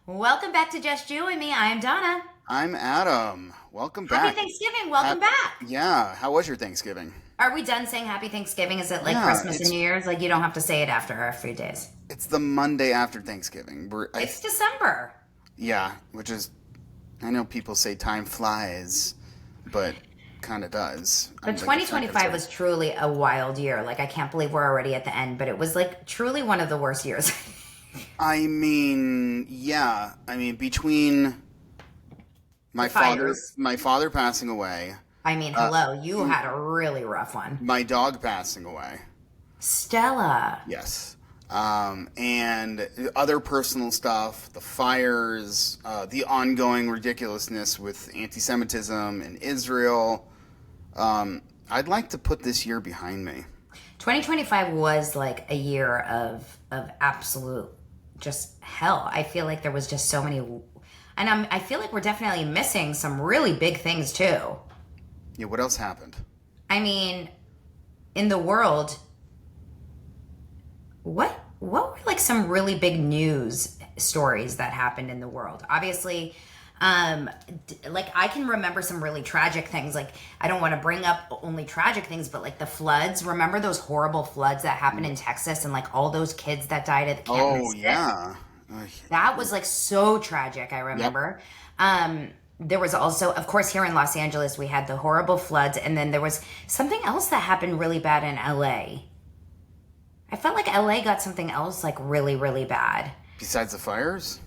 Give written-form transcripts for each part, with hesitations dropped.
Welcome back to Just You and Me. I am Donna. I'm Adam. Welcome Happy back. Thanksgiving. Welcome Hap- back. yeah, how was your Thanksgiving? Are we done saying Happy Thanksgiving? Is it like Yeah, Christmas and it's New Year's? Like you don't have to say it after a few days. it's the Monday after Thanksgiving. It's December. Yeah, which is I know people say time flies, but kind of does. I'm But like the seconds 2025 are. was truly a wild year. Like I can't believe we're already at the end, but it was like truly one of the worst years. Yeah. Between The fires. my father passing away, I mean, uh, hello, you m- had a really rough one. my dog passing away. Stella. Yes. And other personal stuff, the fires, the ongoing ridiculousness with anti-Semitism in Israel. I'd like to put this year behind me. 2025 was like a year of absolute just hell. I feel like there was just so many, and I feel like we're definitely missing some really big things too. Yeah, what else happened? I mean, in the world, what were like some really big news stories that happened in the world? Obviously, like I can remember some really tragic things. Like I don't want to bring up only tragic things, but like the floods. Remember those horrible floods that happened in Texas and like all those kids that died at the Camp Oh, Mystic? yeah. That was like so tragic. I Yep. remember. There was also, of course, here in Los Angeles, we had the horrible floods, and then there was something else that happened really bad in LA. I felt like LA got something else like really, really bad. Besides the fires?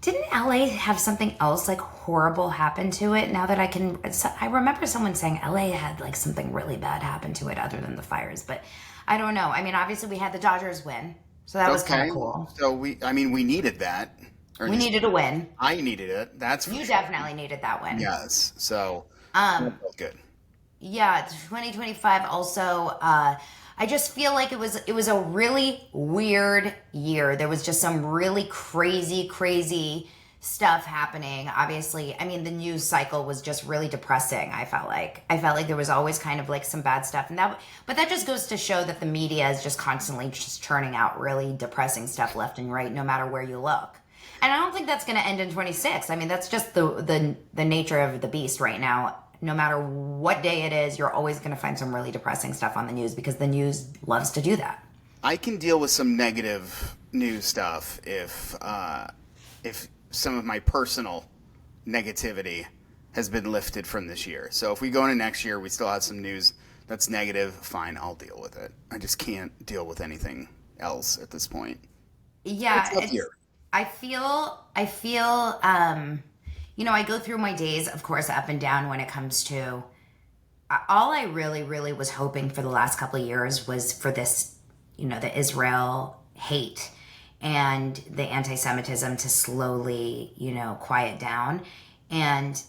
Didn't LA have something else like horrible happen to it? Now that I remember someone saying LA had like something really bad happen to it other than the fires, but I don't know. I mean, obviously we had the Dodgers win, so that was kind Okay. of cool. So we needed that. Or at We least needed a win. I needed it. That's for You sure. definitely needed that win. Yes. So that Um, felt good. yeah, 2025 also I just feel like it was a really weird year. There was just some really crazy stuff happening. Obviously, I mean the news cycle was just really depressing. I felt like there was always kind of like some bad stuff, and but that just goes to show that the media is just constantly just churning out really depressing stuff left and right no matter where you look. And I don't think that's going to end in 26. I mean, that's just the nature of the beast right now. No matter what day it is, you're always going to find some really depressing stuff on the news because the news loves to do that. I can deal with some negative news stuff if some of my personal negativity has been lifted from this year. So if we go into next year, we still have some news that's negative. Fine, I'll deal with it. I just can't deal with anything else at this point. It's Yeah, a tough year. I feel, I go through my days, of course, up and down when it comes to all I really was hoping for the last couple of years was for this, the Israel hate and the anti-Semitism to slowly, quiet down. And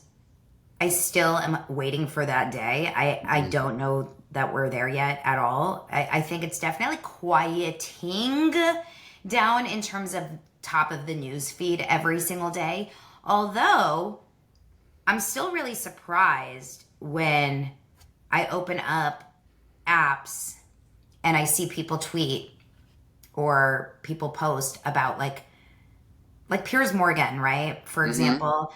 I still am waiting for that day. I don't know that we're there yet at all. I think it's definitely quieting down in terms of top of the news feed every single day. Although I'm still really surprised when I open up apps and I see people tweet or people post about like Piers Morgan, right? For Hmm. example,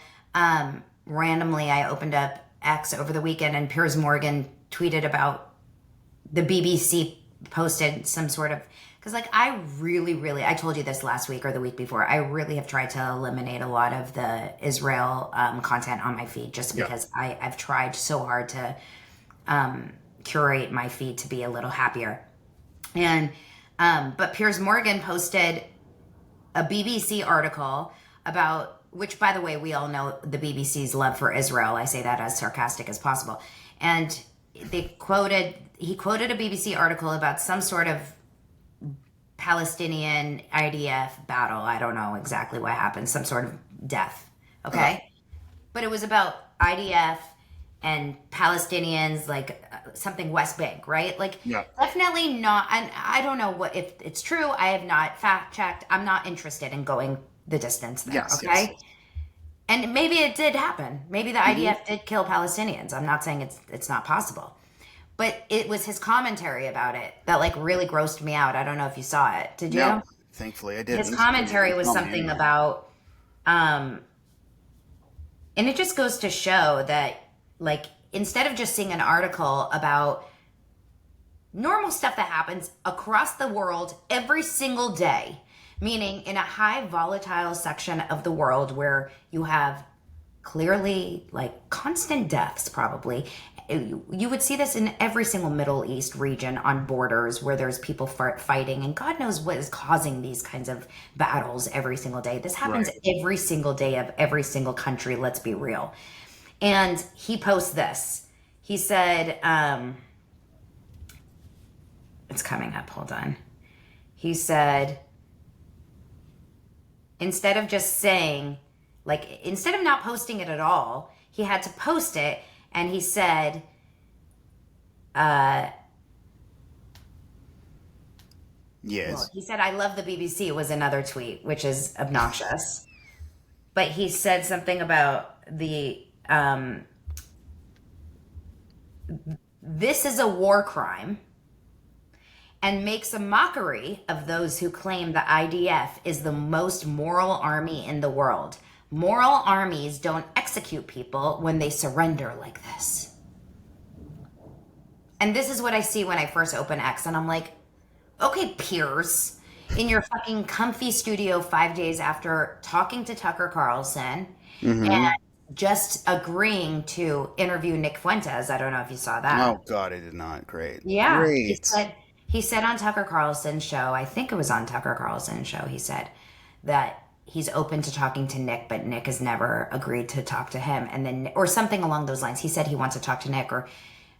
randomly I opened up X over the weekend and Piers Morgan tweeted about the BBC posted some sort of because like I told you this last week or the week before. I really have tried to eliminate a lot of the Israel content on my feed just Yeah. because I've tried so hard to curate my feed to be a little happier. And but Piers Morgan posted a BBC article about which, by the way, we all know the BBC's love for Israel. I say that as sarcastic as possible. And he quoted a BBC article about some sort of Palestinian IDF battle. I don't know exactly what happened, some sort of death. Uh, Okay. But it was about IDF and Palestinians, like something West Bank, right? Like, yeah. definitely not. And I don't know what if it's true. I have not fact checked. I'm not interested in going the distance there. Yes. Yes. Okay. And maybe it did happen. Maybe the Hmm. IDF did kill Palestinians. I'm not saying it's not possible. But it was his commentary about it that like really grossed me out. I don't know if you saw it. Did No. you? Thankfully, I His didn't. commentary was Tell me something anyway. about Um, and it just goes to show that, like, instead of just seeing an article about normal stuff that happens across the world every single day, meaning in a high volatile section of the world where you have clearly like constant deaths, probably. You would see this in every single Middle East region on borders where there's people fighting, and God knows what is causing these kinds of battles every single day. This happens Right. every single day of every single country, let's be real. And he posts this. He said, it's coming up, hold on. He said, instead of just saying, like, instead of not posting it at all, he had to post it, and he said, Yes. well, he said, I love the BBC was another tweet, which is obnoxious. But he said something about this is a war crime, and makes a mockery of those who claim the IDF is the most moral army in the world. Moral armies don't execute people when they surrender like this. And this is what I see when I first open X, and I'm like, okay, Piers, in your fucking comfy studio 5 days after talking to Tucker Carlson and just agreeing to interview Nick Fuentes. I don't know if you saw that. Oh God, I did not. Great. Yeah, Great. he said on Tucker Carlson's show, I think it was on Tucker Carlson's show, he said that he's open to talking to Nick, but Nick has never agreed to talk to him. And then, or something along those lines. He said he wants to talk to Nick or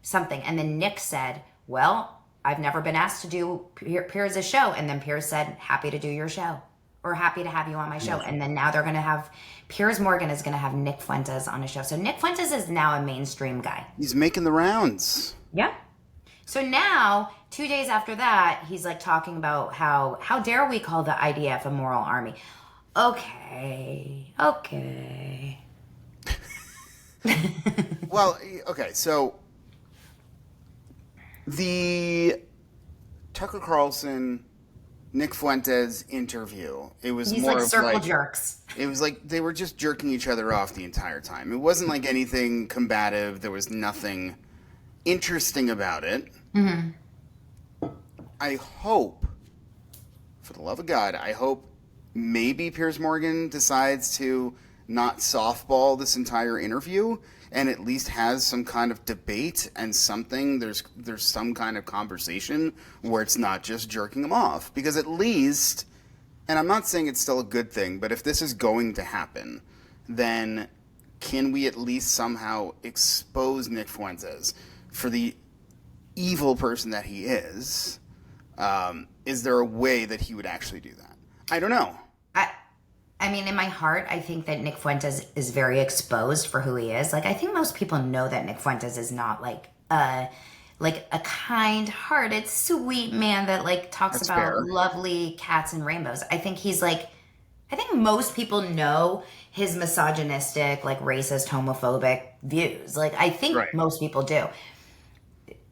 something. And then Nick said, well, I've never been asked to do Piers' show. And then Piers said, happy to do your show, or happy to have you on my show. And then now they're going to have, Piers Morgan is going to have Nick Fuentes on his show. So Nick Fuentes is now a mainstream guy. He's making the rounds. Yep. So now, 2 days after that, he's like talking about how dare we call the IDF a moral army? Okay. Well, okay, so the Tucker Carlson, Nick Fuentes interview, it was He's more like of circle like jerks. it was like they were just jerking each other off the entire time. It wasn't like anything combative. There was nothing interesting about it. I hope, for the love of God, I hope maybe Piers Morgan decides to not softball this entire interview and at least has some kind of debate and something. There's some kind of conversation where it's not just jerking him off. Because at least, and I'm not saying it's still a good thing, but if this is going to happen, then can we at least somehow expose Nick Fuentes for the evil person that he is? Is there a way that he would actually do that? I don't know. I mean, in my heart, I think that Nick Fuentes is very exposed for who he is. Like, I think most people know that Nick Fuentes is not like a kind-hearted, sweet man that like talks That's about fair. lovely cats and rainbows. I think most people know his misogynistic, like racist, homophobic views. Like, I think Right. most people do.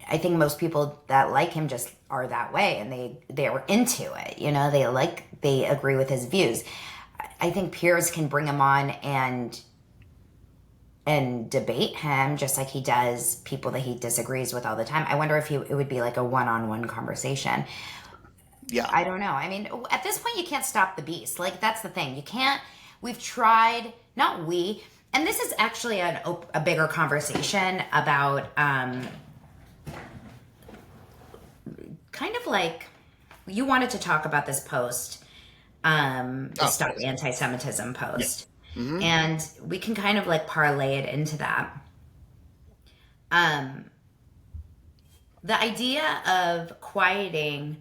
I think most people that like him just are that way, and they are into it. You know, they agree with his views. I think Piers can bring him on and debate him just like he does people that he disagrees with all the time. I wonder if it would be like a one-on-one conversation. Yeah. I don't know. I mean, at this point, you can't stop the beast. Like, that's the thing. You can't. We've tried. Not we. And this is actually a bigger conversation about kind of like you wanted to talk about this post. The Stop Anti-Semitism post. Yeah. Mm-hmm. And we can kind of like parlay it into that. The idea of quieting,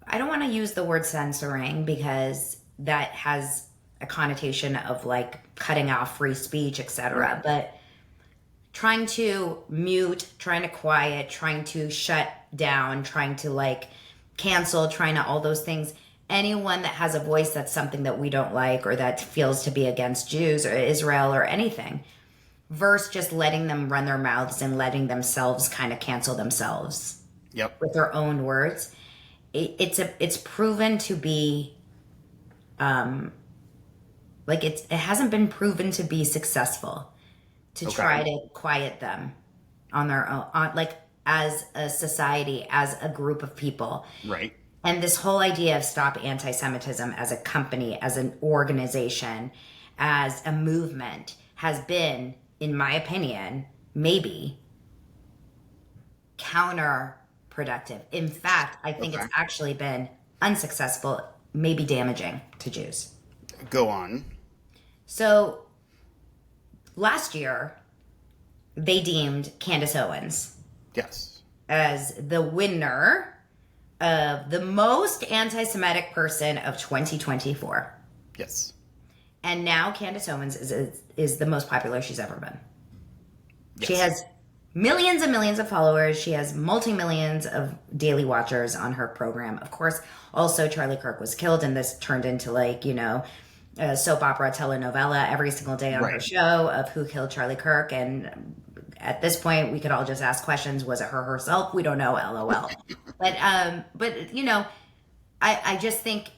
I don't want to use the word censoring because that has a connotation of like cutting off free speech, etc. But trying to mute, trying to quiet, trying to shut down, trying to like cancel, trying to all those things. Anyone that has a voice that's something that we don't like or that feels to be against Jews or Israel or anything, versus just letting them run their mouths and letting themselves kind of cancel themselves with their own words. It's proven to be Like it hasn't been proven to be successful to try Okay. to quiet them on their own, like as a society, as a group of people. Right. And this whole idea of Stop Anti-Semitism as a company, as an organization, as a movement has been, in my opinion, maybe counterproductive. In fact, I think it's Okay. actually been unsuccessful, maybe damaging to Jews. Go on. So last year, they deemed Candace Owens Yes. as the winner of the most anti-Semitic person of 2024. Yes. And now Candace Owens is the most popular she's ever been. She Yes. has millions and millions of followers. She has multi-millions of daily watchers on her program. Of course, also Charlie Kirk was killed, and this turned into like, a soap opera telenovela every single day on her Right. show of who killed Charlie Kirk. And at this point, we could all just ask questions. Was it her herself? We don't know, LOL. But I just think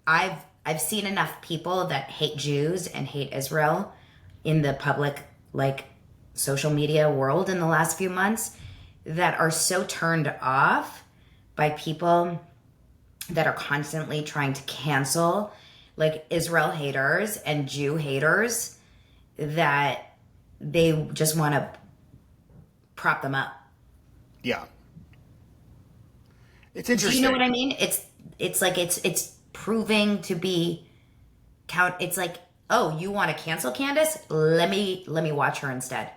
I've seen enough people that hate Jews and hate Israel in the public, like, social media world in the last few months that are so turned off by people that are constantly trying to cancel, like, Israel haters and Jew haters, that they just want to prop them up. Yeah. It's Do you know interesting. what I mean? It's like it's proving to be it's like, oh, you want to cancel Candace? Let me watch her instead.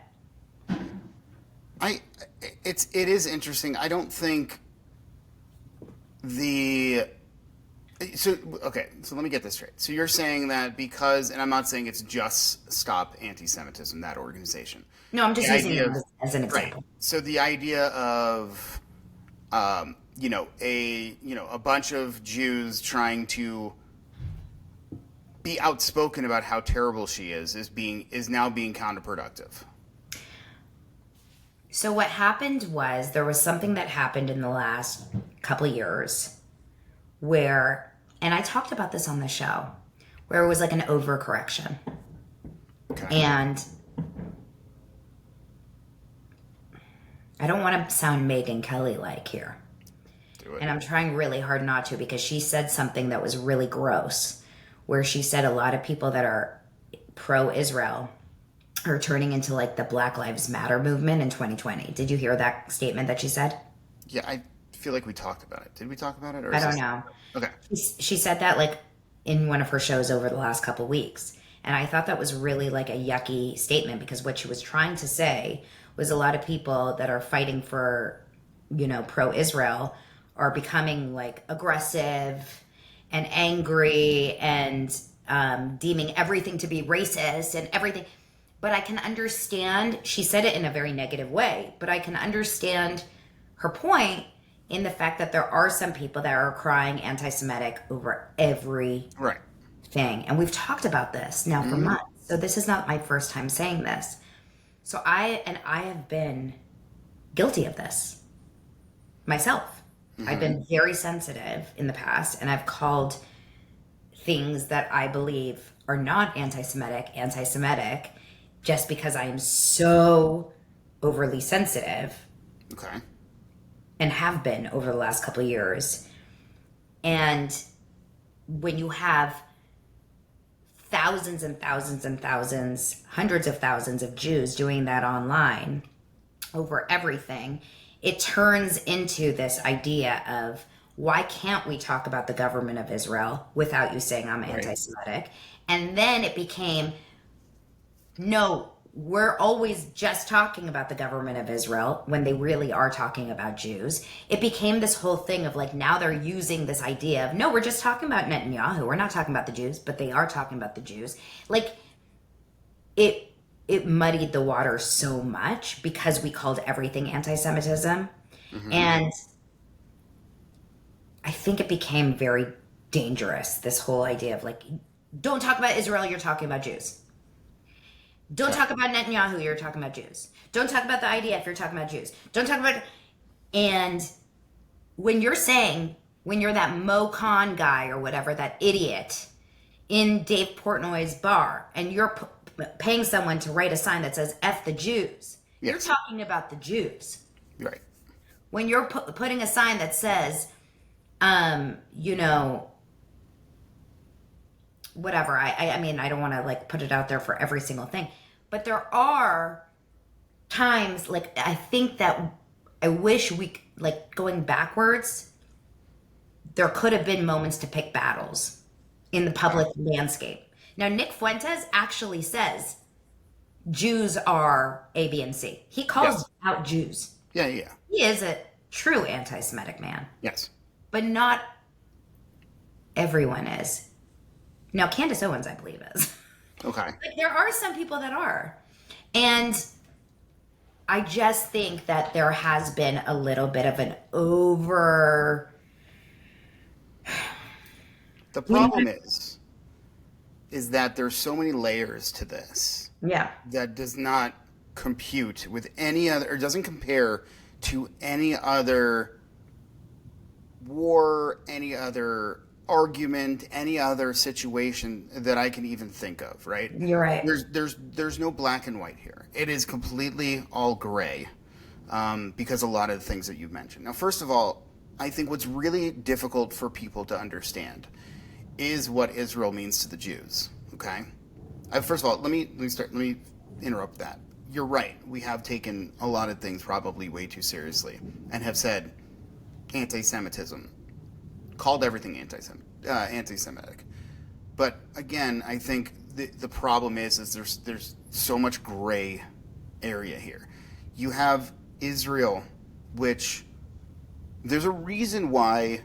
I it is interesting. I don't think the so okay, so let me get this straight. So you're saying that because, and I'm not saying it's just Stop Anti-Semitism, that organization. No, I'm The just using idea them of as an right. example. So the idea of a bunch of Jews trying to be outspoken about how terrible she is now being counterproductive. So what happened was there was something that happened in the last couple of years where, and I talked about this on the show, where it was like an overcorrection. Okay. And I don't want to sound Megyn Kelly like here. Do it. And I'm trying really hard not to, because she said something that was really gross, where she said a lot of people that are pro-Israel are turning into like the Black Lives Matter movement in 2020. Did you hear that statement that she said? Yeah, I feel like we talked about it. Did we talk about it? Or I is don't this know. okay? She said that like in one of her shows over the last couple weeks. And I thought that was really like a yucky statement, because what she was trying to say was a lot of people that are fighting for, pro-Israel are becoming like aggressive and angry and deeming everything to be racist and everything. But I can understand, she said it in a very negative way, but I can understand her point in the fact that there are some people that are crying anti-Semitic over everything. Right. And we've talked about this now for months. So this is not my first time saying this. So I have been guilty of this myself. I've been very sensitive in the past, and I've called things that I believe are not anti-Semitic, just because I am so overly sensitive Okay. and have been over the last couple of years. And when you have thousands and thousands and thousands, hundreds of thousands of Jews doing that online over everything, it turns into this idea of, why can't we talk about the government of Israel without you saying I'm anti-Semitic? And then it became, no, we're always just talking about the government of Israel when they really are talking about Jews. It became this whole thing of like, now they're using this idea of, no, we're just talking about Netanyahu. We're not talking about the Jews, but they are talking about the Jews. Like, it muddied the water so much because we called everything anti-Semitism. And I think it became very dangerous, this whole idea of like, don't talk about Israel, you're talking about Jews. Don't talk about Netanyahu, you're talking about Jews. Don't talk about the IDF, you're talking about Jews. Don't talk about... And when you're that Mo Khan guy or whatever, that idiot in Dave Portnoy's bar and you're paying someone to write a sign that says F the Jews, you're Yes. talking about the Jews. Right. When you're putting a sign that says, you know, whatever, I mean, I don't want to like put it out there for every single thing, but there are times like I think that I wish we like going backwards, there could have been moments to pick battles in the public landscape. Now, Nick Fuentes actually says Jews are A, B, and C. He calls Yes. out Jews. Yeah. Yeah. He is a true anti-Semitic man, Yes. but not everyone is. Now, Candace Owens, I believe, is. Okay. But there are some people that are. And I just think that there has been a little bit of an over. The problem is that there's so many layers to this Yeah. that does not compute with any other, or doesn't compare to any other war, any other argument, any other situation that I can even think of, right? You're right. There's no black and white here. It is completely all gray, because a lot of the things that you've mentioned. Now, first of all, I think what's really difficult for people to understand is what Israel means to the Jews. Okay. First of all, let me interrupt that. You're right. We have taken a lot of things probably way too seriously and have said anti-Semitism, called everything anti-Semitic. But again, I think the problem is there's so much gray area here. You have Israel, which there's a reason why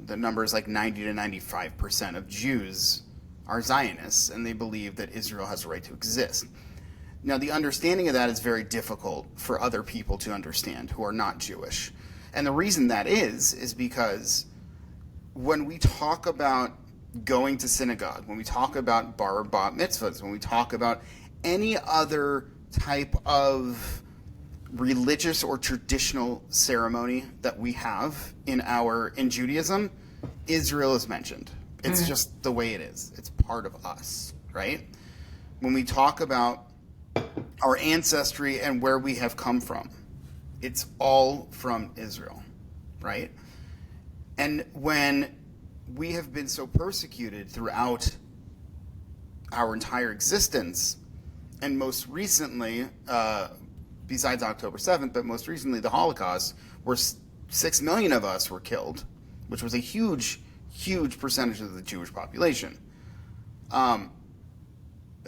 the number is like 90 to 95% of Jews are Zionists, and they believe that Israel has a right to exist. Now, the understanding of that is very difficult for other people to understand who are not Jewish. And the reason that is because when we talk about going to synagogue, when we talk about bar bat mitzvahs, when we talk about any other type of religious or traditional ceremony that we have in Judaism, Israel is mentioned. It's just the way it is. It's part of us, right? When we talk about our ancestry and where we have come from, it's all from Israel, right? And when we have been so persecuted throughout our entire existence, and most recently, besides October 7th, but most recently the Holocaust, where 6 million of us were killed, which was a huge, huge percentage of the Jewish population.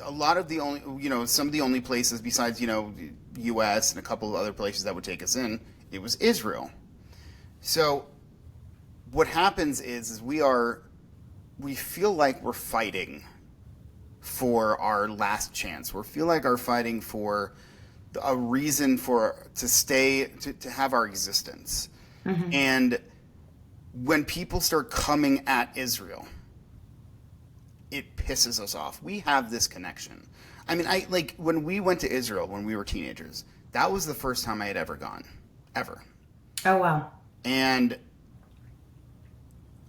A lot of the only, some of the only places besides, U.S. and a couple of other places that would take us in, it was Israel. So what happens is we feel like we're fighting for our last chance. We feel like we're fighting for a reason to have our existence. Mm-hmm. And when people start coming at Israel, it pisses us off. We have this connection. I mean, when we went to Israel when we were teenagers, that was the first time I had ever gone, ever. Oh, wow. And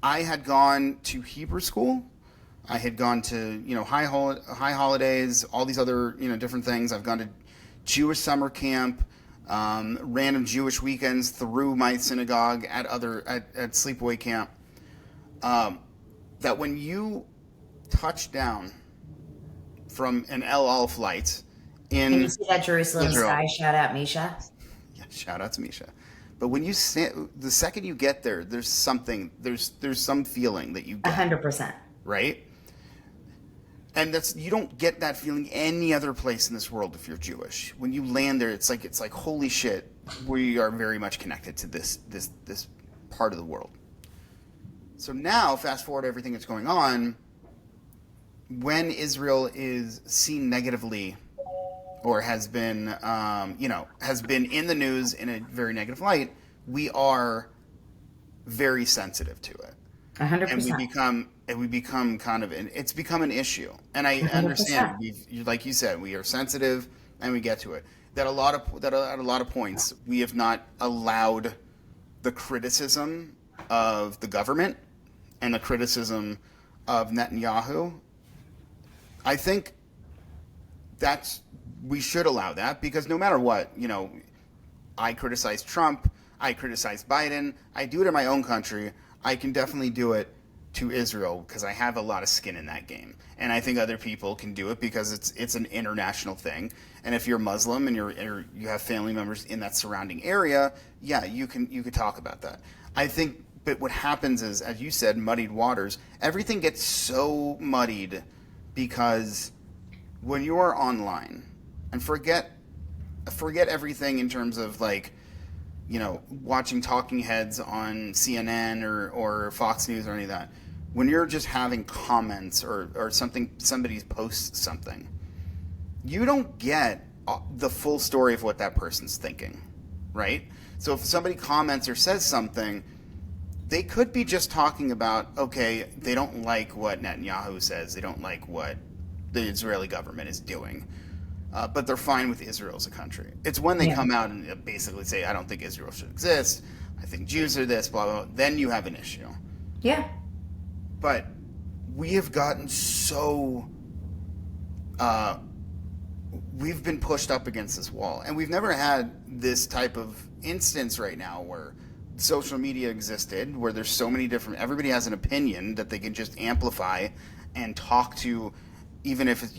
I had gone to Hebrew school. I had gone to, high holidays, all these other, different things. I've gone to Jewish summer camp, random Jewish weekends through my synagogue at sleepaway camp. That when you touch down from an El Al flight in Can you see that Jerusalem Israel, sky? Shout out Misha. Yeah, shout out to Misha. But when the second you get there, there's some feeling that you get. 100%. Right? And you don't get that feeling any other place in this world if you're Jewish. When you land there, it's like holy shit, we are very much connected to this part of the world. So now, fast forward everything that's going on, when Israel is seen negatively or has been in the news in a very negative light, we are very sensitive to it. 100%. And we become kind of it's become an issue. And I 100%. Understand, like you said, we are sensitive and we get to it. That at a lot of points we have not allowed the criticism of the government and the criticism of Netanyahu I think we should allow that because no matter what, I criticize Trump, I criticize Biden, I do it in my own country. I can definitely do it to Israel because I have a lot of skin in that game, and I think other people can do it because it's an international thing. And if you're Muslim and you have family members in that surrounding area, yeah, you could talk about that. I think, but what happens is, as you said, muddied waters. Everything gets so muddied because when you are online, and forget everything in terms of like watching talking heads on CNN or Fox News or any of that. When you're just having comments or something, somebody posts something, you don't get the full story of what that person's thinking, right? So if somebody comments or says something, they could be just talking about, okay, they don't like what Netanyahu says, they don't like what the Israeli government is doing. But they're fine with Israel as a country. It's when they come out and basically say, I don't think Israel should exist, I think Jews are this, blah, blah, blah, then you have an issue. Yeah. But we have gotten so... we've been pushed up against this wall. And we've never had this type of instance right now where social media existed, where there's so many different... Everybody has an opinion that they can just amplify and talk to, even if it's,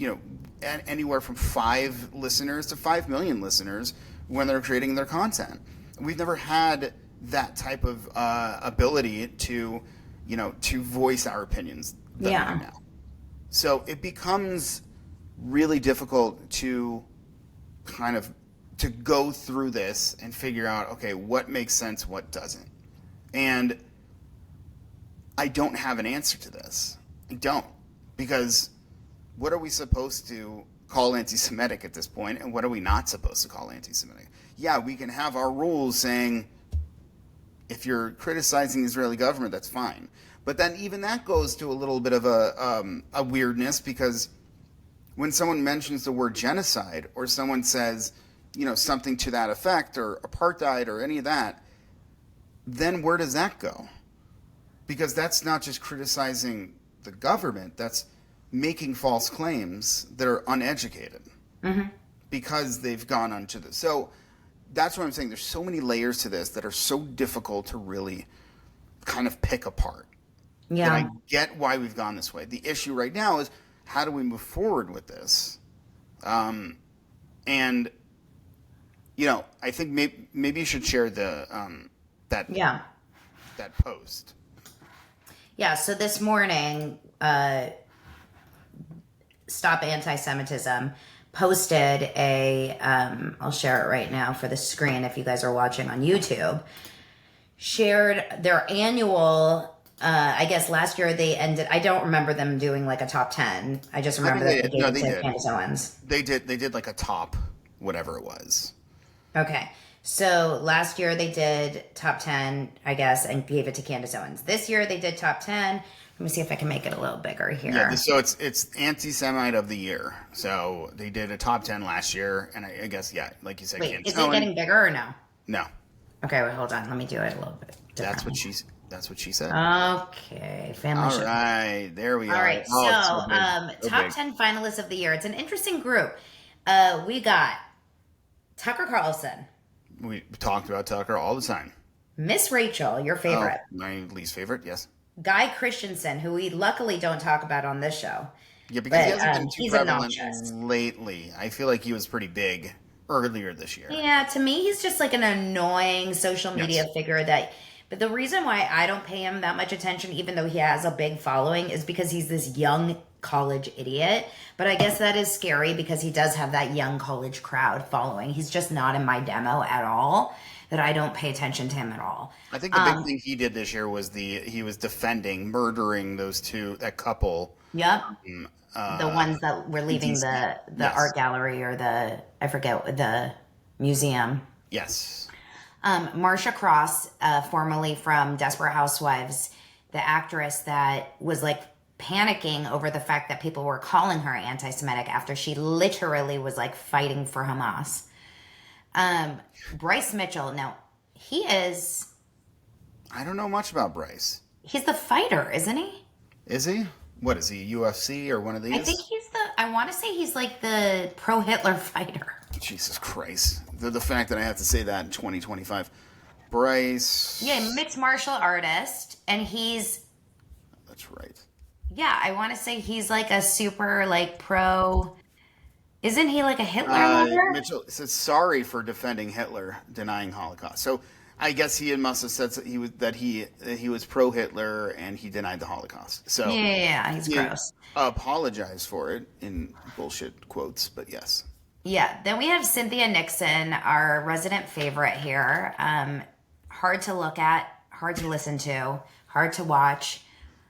anywhere from 5 listeners to 5 million listeners when they're creating their content. We've never had that type of ability to, to voice our opinions that we do now. So it becomes really difficult to kind of to go through this and figure out, okay, what makes sense, what doesn't. And I don't have an answer to this. I don't. Because what are we supposed to call anti-Semitic at this point, and what are we not supposed to call anti-Semitic? Yeah, we can have our rules saying if you're criticizing the Israeli government, that's fine. But then even that goes to a little bit of a weirdness, because when someone mentions the word genocide or someone says, something to that effect, or apartheid or any of that, then where does that go? Because that's not just criticizing the government, that's making false claims that are uneducated because they've gone onto this. So that's what I'm saying. There's so many layers to this that are so difficult to really kind of pick apart. Yeah. And I get why we've gone this way. The issue right now is, how do we move forward with this? And, I think maybe you should share the that post. Yeah, so this morning, Stop Antisemitism posted I'll share it right now for the screen if you guys are watching on YouTube, shared their annual, I guess last year they ended, I don't remember them doing like a top 10. I just remember that they gave it to Candace Owens. They did like a top, whatever it was. Okay. So last year they did top 10, I guess, and gave it to Candace Owens. This year they did top 10. Let me see if I can make it a little bigger here. Yeah, so it's Anti-Semite of the Year. So they did a top 10 last year, and I guess, like you said, wait, Candace is it getting bigger or no? No. Okay, wait, hold on. Let me do it a little bit differently. That's what she said. Okay, family. All right, there we are. All right, top 10 finalists of the year. It's an interesting group. We got Tucker Carlson. We talked about Tucker all the time. Miss Rachel, your favorite. My least favorite, yes. Guy Christensen, who we luckily don't talk about on this show. Yeah, because he hasn't been too prevalent lately. I feel like he was pretty big earlier this year. Yeah, to me, he's just like an annoying social media figure but the reason why I don't pay him that much attention, even though he has a big following, is because he's this young college idiot. But I guess that is scary because he does have that young college crowd following. He's just not in my demo at all, that I don't pay attention to him at all. I think the big thing he did this year was he was murdering that couple. Yep. The ones that were leaving the art gallery or the museum. Yes. Marsha Cross, formerly from Desperate Housewives, the actress that was like panicking over the fact that people were calling her anti-Semitic after she literally was like fighting for Hamas. Bryce Mitchell, now he is... I don't know much about Bryce. He's the fighter, isn't he? Is he? What is he, UFC or one of these? I think I want to say he's like the pro-Hitler fighter. Jesus Christ. The fact that I have to say that in 2025. Yeah, Bryce. mixed martial artist, and That's right. yeah, I want to say he's like a super like pro. Isn't he like a Hitler lover? Mitchell says sorry for defending Hitler, denying Holocaust. So I guess he must have said that he was pro Hitler and he denied the Holocaust. Yeah, So yeah, yeah, he's he gross. apologized for it in bullshit quotes, but yes. Yeah, then we have Cynthia Nixon, our resident favorite here. Hard to look at, hard to listen to, hard to watch.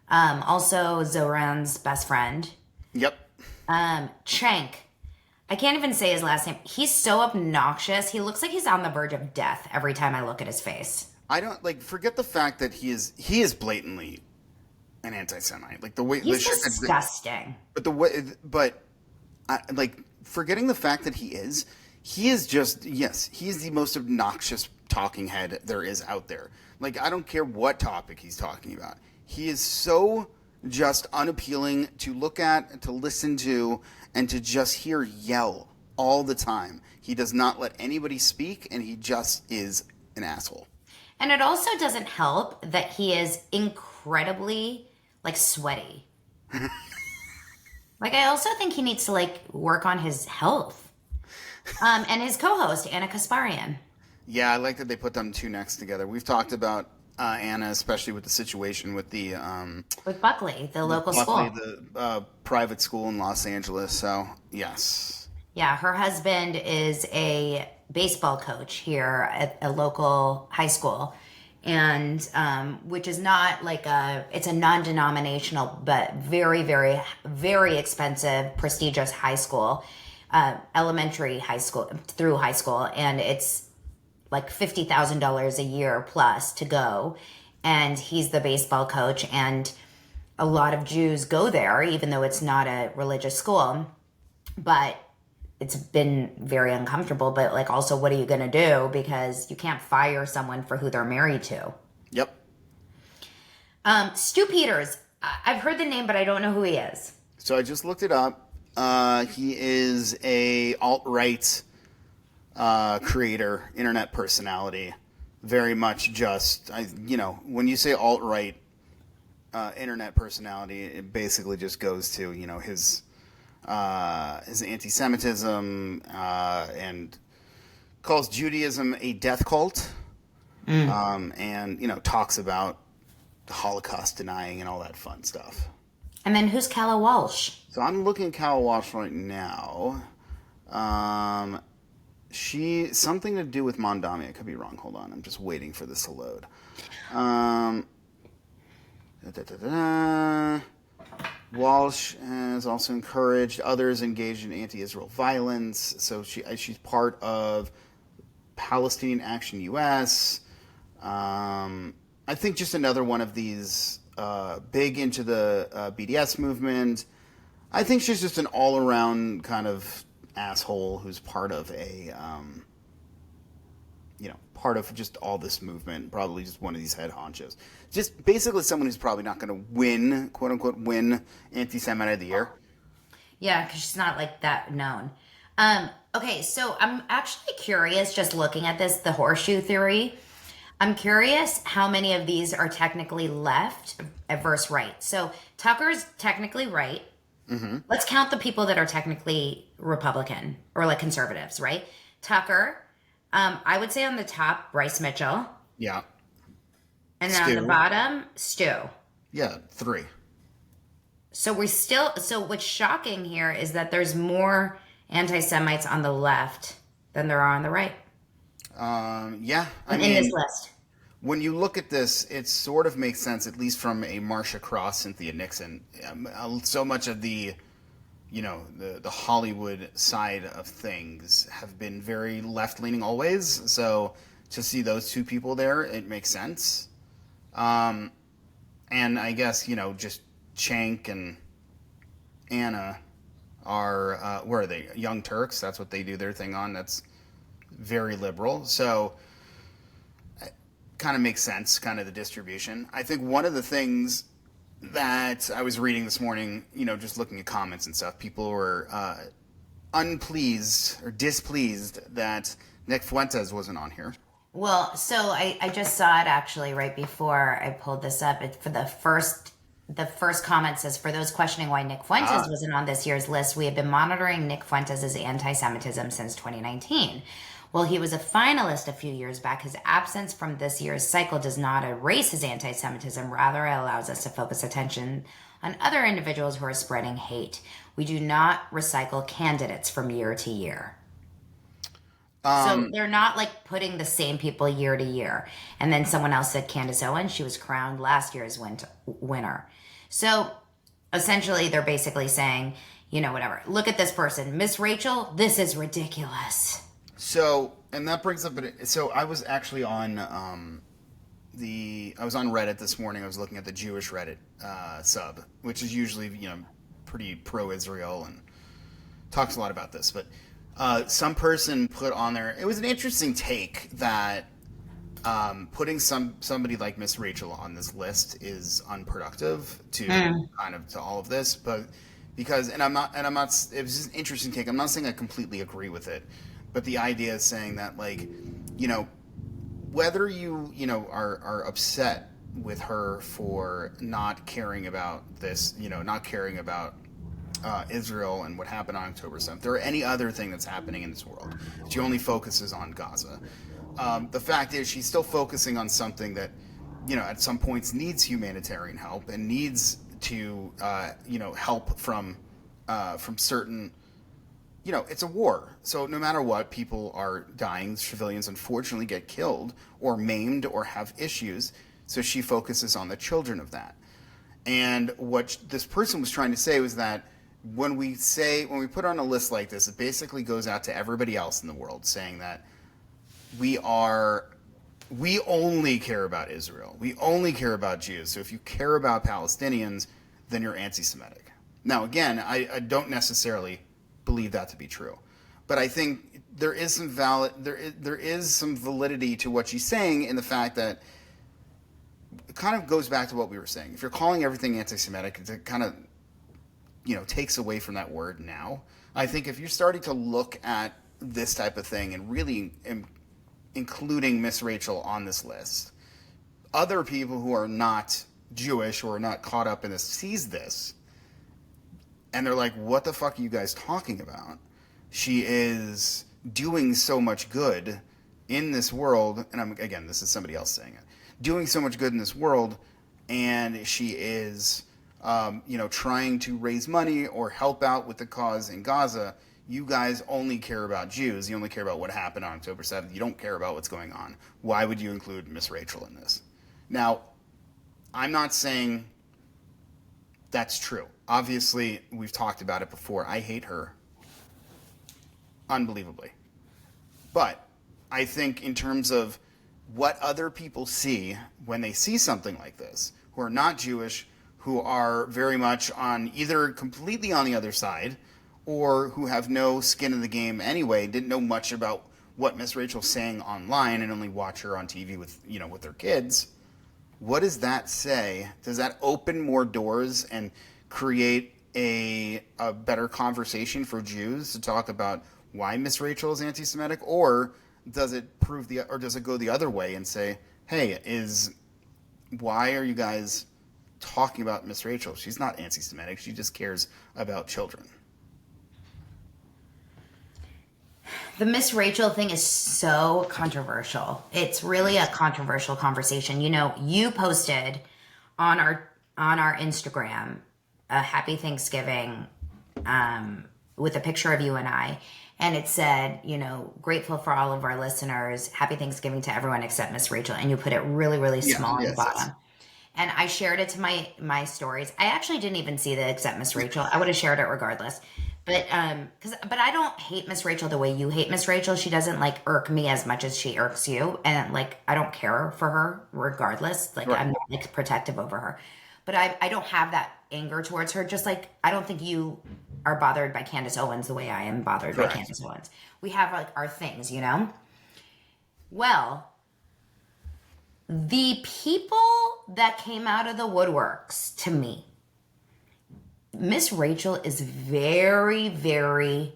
Also, Zoran's best friend. Yep. Chank. I can't even say his last name. He's so obnoxious. He looks like he's on the verge of death every time I look at his face. I don't like forget the fact that he is blatantly an anti-Semite. Like the way the He's shit disgusting. but the way but like forgetting the fact that he is just yes, he is the most obnoxious talking head there is out there. Like I don't care what topic he's talking about. He is so just unappealing to look at, to listen to, and to just hear yell all the time. He does not let anybody speak, and he just is an asshole. And it also doesn't help that he is incredibly like sweaty. Like I also think he needs to like work on his health. And his co-host Anna Kasparian. Yeah, I like that they put them two next together. We've talked about Anna, especially with the situation with the With Buckley, the local Buckley, school. the private school in Los Angeles. So yes, Yeah, her husband is a baseball coach here at a local high school, and which is not like it's a non-denominational but very, very, very expensive, prestigious high school, elementary high school through high school, and it's like $50,000 a year plus to go. And he's the baseball coach, and a lot of Jews go there, even though it's not a religious school. But it's been very uncomfortable. But like, also, what are you going to do? Because you can't fire someone for who they're married to. yep. Stu Peters. I've heard the name, but I don't know who he is. So I just looked it up. He is a alt-right creator, internet personality. Very much just, when you say alt-right internet personality, it basically just goes to, his anti-Semitism and calls Judaism a death cult, and, talks about the Holocaust denying and all that fun stuff. And then who's Calla Walsh? So I'm looking at Cal Walsh right now. She something to do with Mondami. I could be wrong. Hold on. I'm just waiting for this to load. Walsh has also encouraged others engaged in anti-Israel violence. So she's part of Palestinian Action US. I think just another one of these big into the BDS movement. I think she's just an all-around kind of asshole who's part of part of just all this movement, probably just one of these head honchos. Just basically someone who's probably not going to win, quote unquote, win Anti-Semite of the Year. Yeah, because she's not like that known. Okay, so I'm actually curious just looking at this, the horseshoe theory. I'm curious how many of these are technically left versus right. So Tucker's technically right. Mm-hmm. Let's count the people that are technically Republican or like conservatives, right? Tucker, I would say on the top, Bryce Mitchell. Yeah. And then on the bottom, Stu. Yeah, 3. So what's shocking here is that there's more anti-Semites on the left than there are on the right. Yeah. In this list. When you look at this, it sort of makes sense, at least from a Marcia Cross, Cynthia Nixon. So much of the Hollywood side of things have been very left-leaning always. So to see those two people there, it makes sense. And I guess, just Chank and Anna are, where are they? Young Turks. That's what they do their thing on. That's very liberal. So kind of makes sense, kind of the distribution. I think one of the things that I was reading this morning, just looking at comments and stuff, people were unpleased or displeased that Nick Fuentes wasn't on here. Well, so I just saw it actually right before I pulled this up. It, for the first comment says, for those questioning why Nick Fuentes Ah, wasn't on this year's list, we have been monitoring Nick Fuentes' anti-Semitism since 2019. While he was a finalist a few years back, his absence from this year's cycle does not erase his anti-Semitism. Rather, it allows us to focus attention on other individuals who are spreading hate. We do not recycle candidates from year to year. So um, they're not like putting the same people year to year. And then someone else said Candace Owens, she was crowned last year's winner. So essentially, they're basically saying, whatever. Look at this person, Miss Rachel. This is ridiculous. so, and that brings up, so I was actually on I was on Reddit this morning. I was looking at the Jewish Reddit sub, which is usually pretty pro-Israel and talks a lot about this. But some person put on there. It was an interesting take that putting somebody like Miss Rachel on this list is unproductive to kind of to all of this, but because and I'm not it was just an interesting take. I'm not saying I completely agree with it, but the idea is saying that like you know whether you are upset with her for not caring about this, not caring about Israel and what happened on October 7th, or any other thing that's happening in this world. She only focuses on Gaza. The fact is, she's still focusing on something that, at some points needs humanitarian help and needs to, help from certain. It's a war. So no matter what, people are dying. Civilians unfortunately get killed or maimed or have issues. So she focuses on the children of that. And what this person was trying to say was that when we put on a list like this, it basically goes out to everybody else in the world saying that we are we only care about Israel. We only care about Jews. So if you care about Palestinians, then you're anti-Semitic. Now, again, I don't necessarily believe that to be true, but I think there is some validity to what she's saying in the fact that it kind of goes back to what we were saying. If you're calling everything anti-Semitic, it kind of takes away from that word now. I think if you're starting to look at this type of thing and really including Miss Rachel on this list, other people who are not Jewish or are not caught up in this sees this and they're like, what the fuck are you guys talking about? She is doing so much good in this world, and again, this is somebody else saying it, doing so much good in this world, and she is trying to raise money or help out with the cause in Gaza. You guys only care about Jews. You only care about what happened on October 7th. You don't care about what's going on. Why would you include Miss Rachel in this? Now, I'm not saying that's true. Obviously, we've talked about it before. I hate her unbelievably. But I think in terms of what other people see when they see something like this, who are not Jewish, who are very much on either completely on the other side or who have no skin in the game anyway, didn't know much about what Miss Rachel's saying online and only watch her on TV with their kids. What does that say? Does that open more doors and create a better conversation for Jews to talk about why Miss Rachel is anti-Semitic, or does it go the other way and say, hey, why are you guys talking about Miss Rachel? She's not anti-Semitic. She just cares about children. The Miss Rachel thing is so controversial. It's really a controversial conversation. You posted on our Instagram a happy Thanksgiving with a picture of you and I. And it said, grateful for all of our listeners. Happy Thanksgiving to everyone except Miss Rachel. And you put it really, really Yeah. small on the Yes. Yes. bottom. And I shared it to my stories. I actually didn't even see the except Miss Rachel. I would have shared it regardless. But I don't hate Miss Rachel the way you hate Miss Rachel. She doesn't like irk me as much as she irks you. And like I don't care for her regardless. Like Right. I'm not like protective over her. But I don't have that anger towards her. Just like I don't think you are bothered by Candace Owens the way I am bothered by Correct. Candace Owens. We have like our things. Well, The people that came out of the woodworks to me, Miss Rachel is very, very,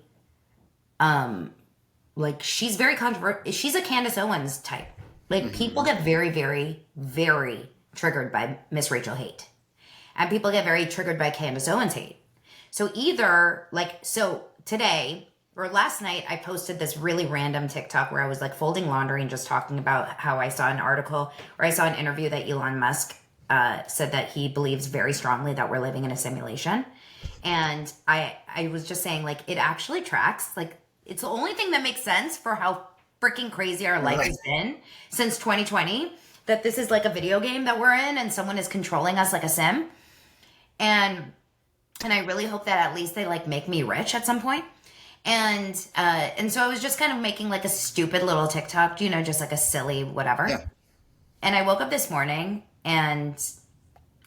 like, she's very controversial. She's a Candace Owens type. Like, people get very, very, very triggered by Miss Rachel hate. And people get very triggered by Candace Owens hate. So either, like, so today or last night, I posted this really random TikTok where I was like folding laundry and just talking about how I saw an article or I saw an interview that Elon Musk said that he believes very strongly that we're living in a simulation. And I was just saying, like, it actually tracks. Like, it's the only thing that makes sense for how freaking crazy our life has been since 2020, that this is like a video game that we're in and someone is controlling us like a sim. And I really hope that at least they like make me rich at some point. And so I was just kind of making like a stupid little TikTok, you know, just like a silly whatever. Yeah. And I woke up this morning and,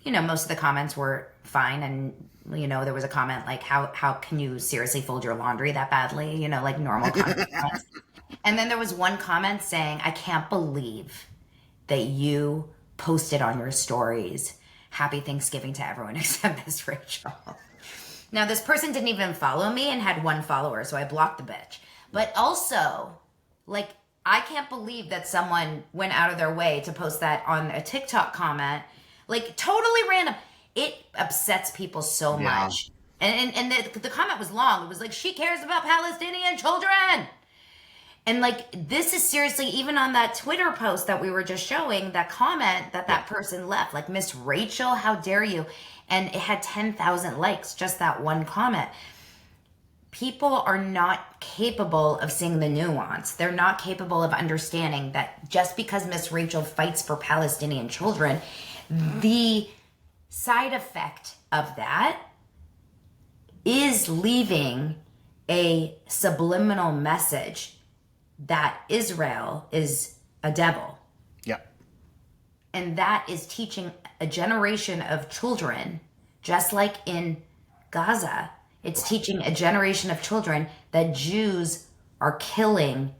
you know, most of the comments were fine. And, you know, there was a comment like, how can you seriously fold your laundry that badly? You know, like normal comments. And then there was one comment saying, I can't believe that you posted on your stories, Happy Thanksgiving to everyone except Miss Rachel. Now, this person didn't even follow me and had 1 follower, so I blocked the bitch. But also, like, I can't believe that someone went out of their way to post that on a TikTok comment. Like, totally random. It upsets people so much. And the comment was long. It was like, she cares about Palestinian children. And, like, this is seriously, even on that Twitter post that we were just showing, that comment that person left, like, Miss Rachel, how dare you? And it had 10,000 likes, just that one comment. People are not capable of seeing the nuance. They're not capable of understanding that just because Miss Rachel fights for Palestinian children, the side effect of that is leaving a subliminal message that Israel is a devil. Yeah. And that is teaching a generation of children, just like in Gaza, it's teaching a generation of children that Jews are killing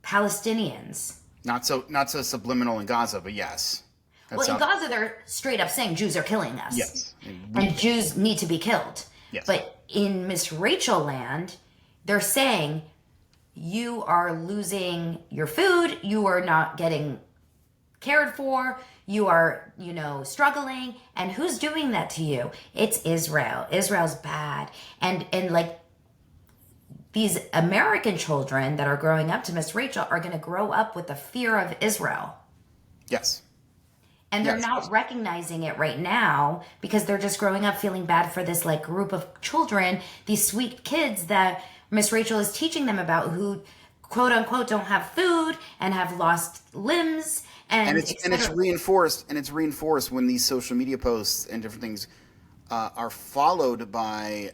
Palestinians. Not so subliminal in Gaza, but yes. Well, in Gaza, they're straight up saying Jews are killing us. Yes. And Jews need to be killed. Yes. But in Miss Rachel land, they're saying you are losing your food, you are not getting cared for, you are, you know, struggling, and who's doing that to you? It's Israel. Israel's bad. And like, these American children that are growing up to Miss Rachel are going to grow up with the fear of Israel. Yes. And they're not recognizing it right now because they're just growing up feeling bad for this like group of children, these sweet kids that Miss Rachel is teaching them about, who quote unquote don't have food and have lost limbs. And it's reinforced when these social media posts and different things are followed by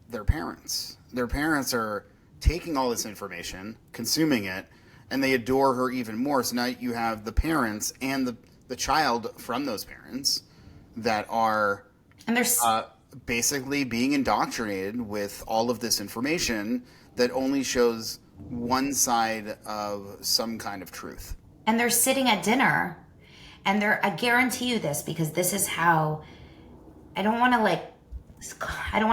their parents. Their parents are taking all this information, consuming it, and they adore her even more. So now you have the parents and the child from those parents that are basically being indoctrinated with all of this information that only shows one side of some kind of truth. And they're sitting at dinner, and I guarantee you this, because this is how, I don't want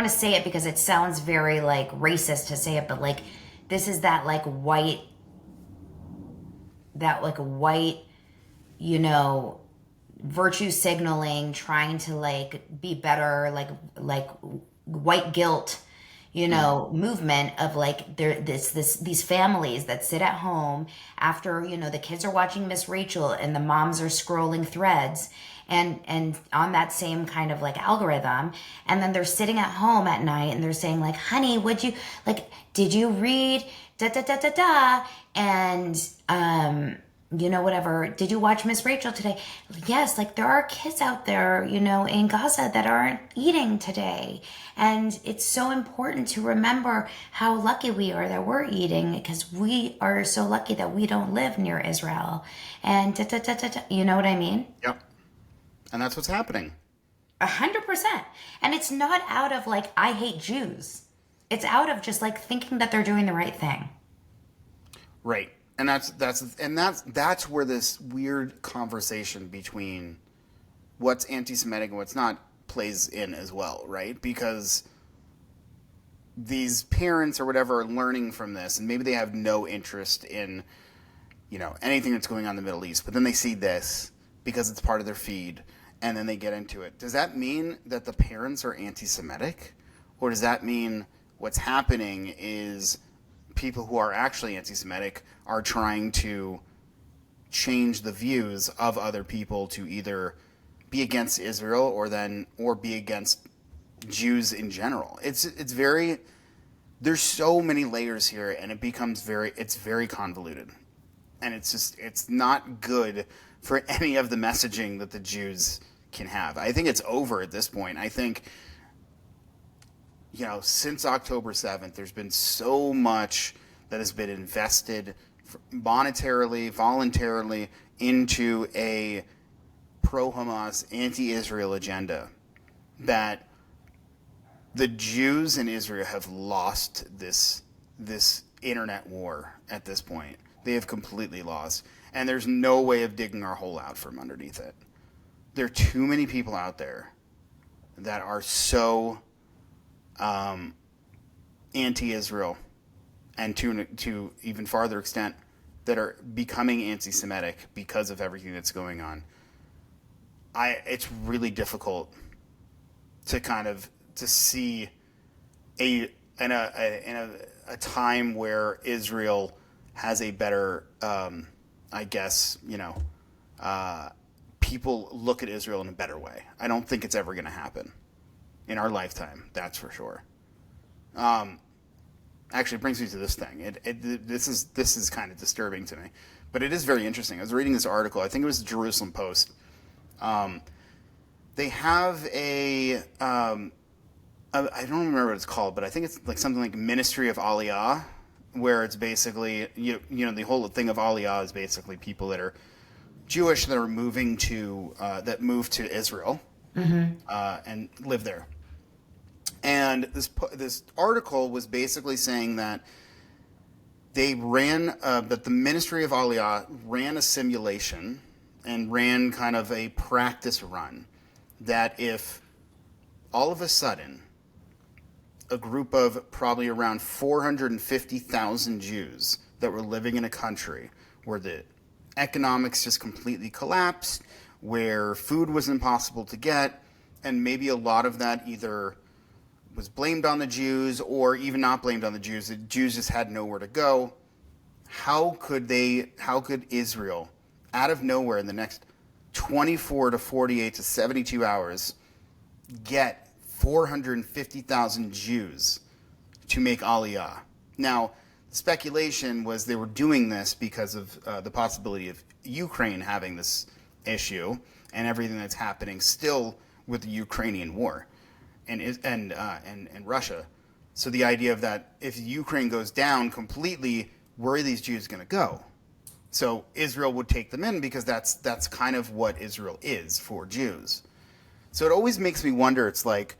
to say it because it sounds very like racist to say it, but like, this is that white, you know, virtue signaling, trying to like be better, like white guilt, you know, movement of like these families that sit at home after, you know, the kids are watching Miss Rachel and the moms are scrolling threads and on that same kind of like algorithm, and then they're sitting at home at night and they're saying like, honey, did you read da da da da da, and you know, whatever, did you watch Miss Rachel today? Yes, like there are kids out there, you know, in Gaza that aren't eating today. And it's so important to remember how lucky we are that we're eating, because we are so lucky that we don't live near Israel. And you know what I mean? Yep. And that's what's happening. 100%. And it's not out of like, I hate Jews. It's out of just like thinking that they're doing the right thing. Right. And that's where this weird conversation between what's anti-Semitic and what's not plays in as well, right? Because these parents or whatever are learning from this, and maybe they have no interest in, anything that's going on in the Middle East, but then they see this because it's part of their feed, and then they get into it. Does that mean that the parents are anti-Semitic, or does that mean what's happening is people who are actually anti-Semitic are trying to change the views of other people to either be against Israel or be against Jews in general? It's very, there's so many layers here, and it's very convoluted, and it's not good for any of the messaging that the Jews can have. I think it's over at this point. I think, since October 7th, there's been so much that has been invested monetarily, voluntarily into a pro-Hamas, anti-Israel agenda that the Jews in Israel have lost this internet war at this point. They have completely lost. And there's no way of digging our hole out from underneath it. There are too many people out there that are so anti-Israel, and to even farther extent that are becoming anti-Semitic because of everything that's going on. It's really difficult to see in a time where Israel has a better, people look at Israel in a better way. I don't think it's ever going to happen in our lifetime. That's for sure. Actually, it brings me to this thing. This is kind of disturbing to me, but it is very interesting. I was reading this article. I think it was the Jerusalem Post. They have I don't remember what it's called, but I think it's like something like Ministry of Aliyah, where it's basically the whole thing of Aliyah is basically people that are Jewish that are moving that move to Israel and live there. And this article was basically saying that that the Ministry of Aliyah ran a simulation and ran kind of a practice run that if all of a sudden a group of probably around 450,000 Jews that were living in a country where the economics just completely collapsed, where food was impossible to get, and maybe a lot of that either was blamed on the Jews or even not blamed on the Jews just had nowhere to go. How could Israel, out of nowhere in the next 24 to 48 to 72 hours, get 450,000 Jews to make Aliyah? Now, speculation was they were doing this because of the possibility of Ukraine having this issue and everything that's happening still with the Ukrainian war and Russia. So the idea of that if Ukraine goes down completely, where are these Jews going to go? So Israel would take them in because that's kind of what Israel is for Jews. So it always makes me wonder, it's like,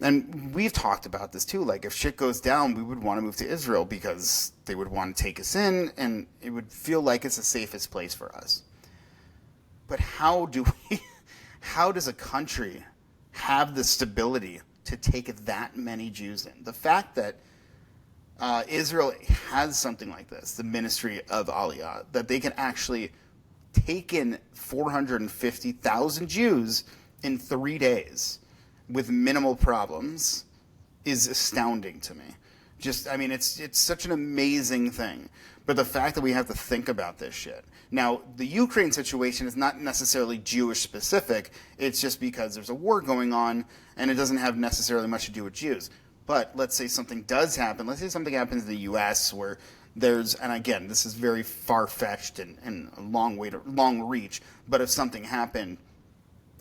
and we've talked about this too, like if shit goes down, we would want to move to Israel because they would want to take us in and it would feel like it's the safest place for us. But how does a country have the stability to take that many Jews in? The fact that Israel has something like this, the Ministry of Aliyah, that they can actually take in 450,000 Jews in 3 days with minimal problems is astounding to me. It's such an amazing thing. But the fact that we have to think about this shit. Now, the Ukraine situation is not necessarily Jewish specific. It's just because there's a war going on and it doesn't have necessarily much to do with Jews. But let's say something does happen. Let's say something happens in the U.S. where and again, this is very far-fetched and a long reach, but if something happened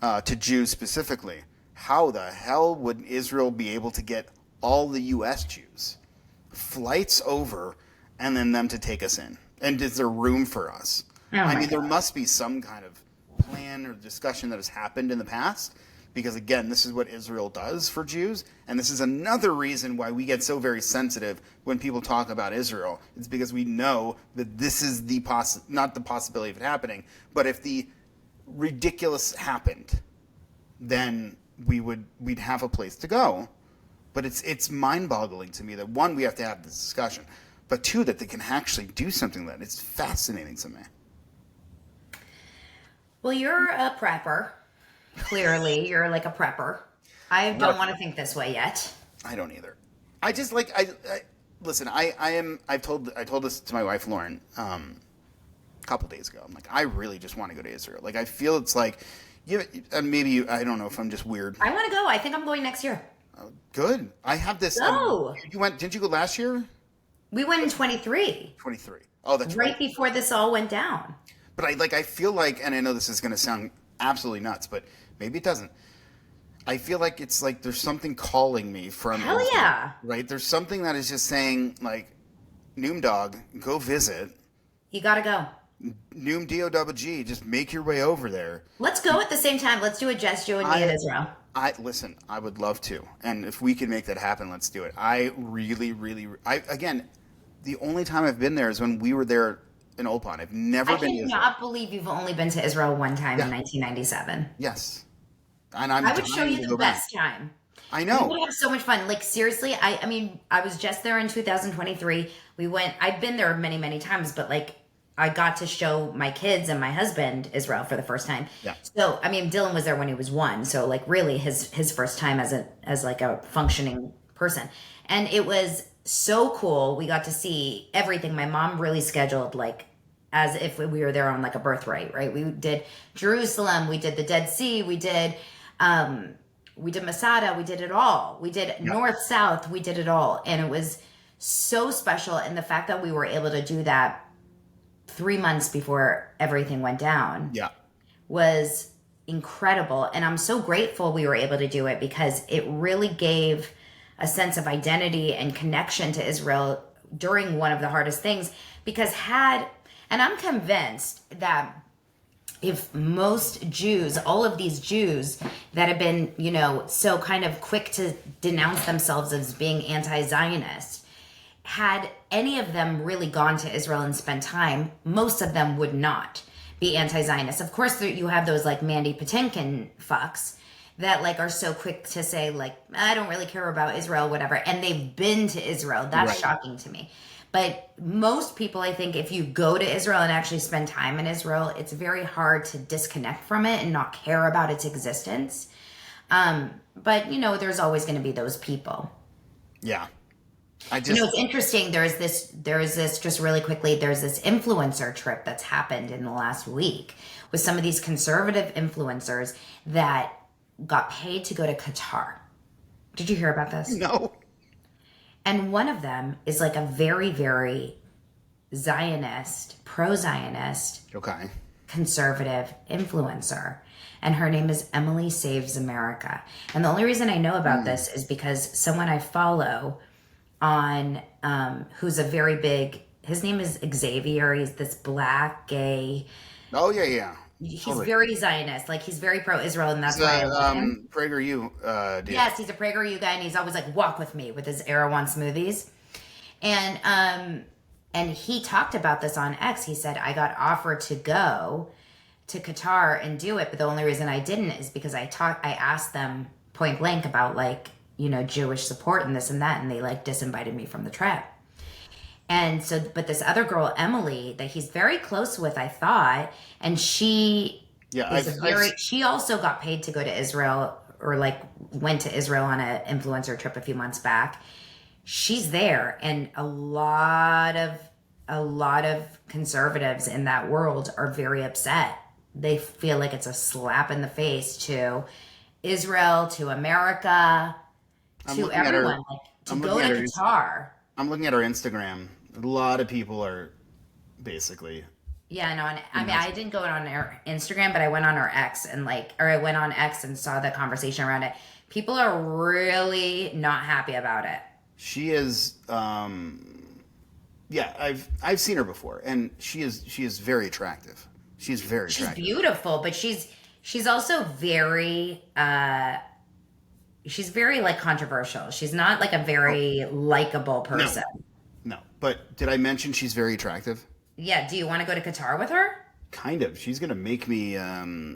to Jews specifically, how the hell would Israel be able to get all the U.S. Jews? Flights over and then them to take us in? And is there room for us? Oh my God. There must be some kind of plan or discussion that has happened in the past, because again, this is what Israel does for Jews, and this is another reason why we get so very sensitive when people talk about Israel. It's because we know that this is the not the possibility of it happening, but if the ridiculous happened, then we'd have a place to go. But it's mind-boggling to me that one, we have to have this discussion, but two, that they can actually do something like that. It's fascinating to me. Well, you're a prepper. Clearly, you're like a prepper. I don't want to think this way yet. I don't either. I just like I listen. I told this to my wife Lauren a couple days ago. I'm like, I really just want to go to Israel. Like, I feel it's like, I don't know if I'm just weird. I want to go. I think I'm going next year. Good. I have this. Go. You went? Didn't you go last year? We went in 23. 23. Oh, that's right before this all went down. But I feel like, and I know this is going to sound absolutely nuts, but maybe it doesn't. I feel like it's like there's something calling me from Hell Israel, yeah. right? There's something that is just saying, like, Noom Dog, go visit. You gotta go. Noom D-O-G, just make your way over there. Let's go at the same time. Let's do it, Jess, you and me in Israel. Listen, I would love to. And if we can make that happen, let's do it. Again, the only time I've been there is when we were there in Old Pond. I've never been to Israel. I cannot believe you've only been to Israel one time in 1997. Yes. And I would show you the best time. I know. We would have so much fun. Like, seriously, I mean, I was just there in 2023. I've been there many, many times, but like, I got to show my kids and my husband Israel for the first time. Yeah. So, I mean, Dylan was there when he was 1. So like really his first time as like a functioning person. And it was so cool. We got to see everything. My mom really scheduled like as if we were there on like a birthright, right? We did Jerusalem, we did the Dead Sea, we did Masada, we did it all. We did north, south, we did it all. And it was so special. And the fact that we were able to do that 3 months before everything went down was incredible. And I'm so grateful we were able to do it because it really gave a sense of identity and connection to Israel during one of the hardest things. Because and I'm convinced that if most Jews, all of these Jews that have been, so kind of quick to denounce themselves as being anti-Zionist, had any of them really gone to Israel and spent time, most of them would not be anti-Zionist. Of course, you have those like Mandy Patinkin fucks that like are so quick to say like, I don't really care about Israel, whatever. And they've been to Israel. That's shocking to me. But most people, I think, if you go to Israel and actually spend time in Israel, it's very hard to disconnect from it and not care about its existence. But, there's always going to be those people. Yeah. It's interesting. There's this, just really quickly, there's this influencer trip that's happened in the last week with some of these conservative influencers that got paid to go to Qatar. Did you hear about this? No. And one of them is like a very, very Zionist, pro-Zionist, conservative influencer. And her name is Emily Saves America. And the only reason I know about this is because someone I follow on, who's a very big, his name is Xavier. He's this black, gay. Oh, yeah. He's very Zionist. Like, he's very pro-Israel, and that's why I love him. PragerU dude. Yes, he's a PragerU guy, and he's always like, walk with me with his Erewhon smoothies. And he talked about this on X. He said, I got offered to go to Qatar and do it, but the only reason I didn't is because I asked them point blank about, like, Jewish support and this and that, and they, like, disinvited me from the trip. And so, but this other girl, Emily, that he's very close with, I thought, and she she also got paid to go to Israel, or like went to Israel on an influencer trip a few months back. She's there, and a lot of conservatives in that world are very upset. They feel like it's a slap in the face to Israel, to America, to everyone. To go to Qatar. I'm looking at her Instagram. A lot of people are basically. Yeah, no, I didn't go on her Instagram, but I went on her X I went on X and saw the conversation around it. People are really not happy about it. She is, I've seen her before, and she is very attractive. She's very attractive. She's beautiful, but she's She's also she's very like controversial. She's not like a Oh, very likable no, person. no. But did I mention she's very attractive? Yeah, do you want to go to Qatar with her? Kind of. She's gonna make me.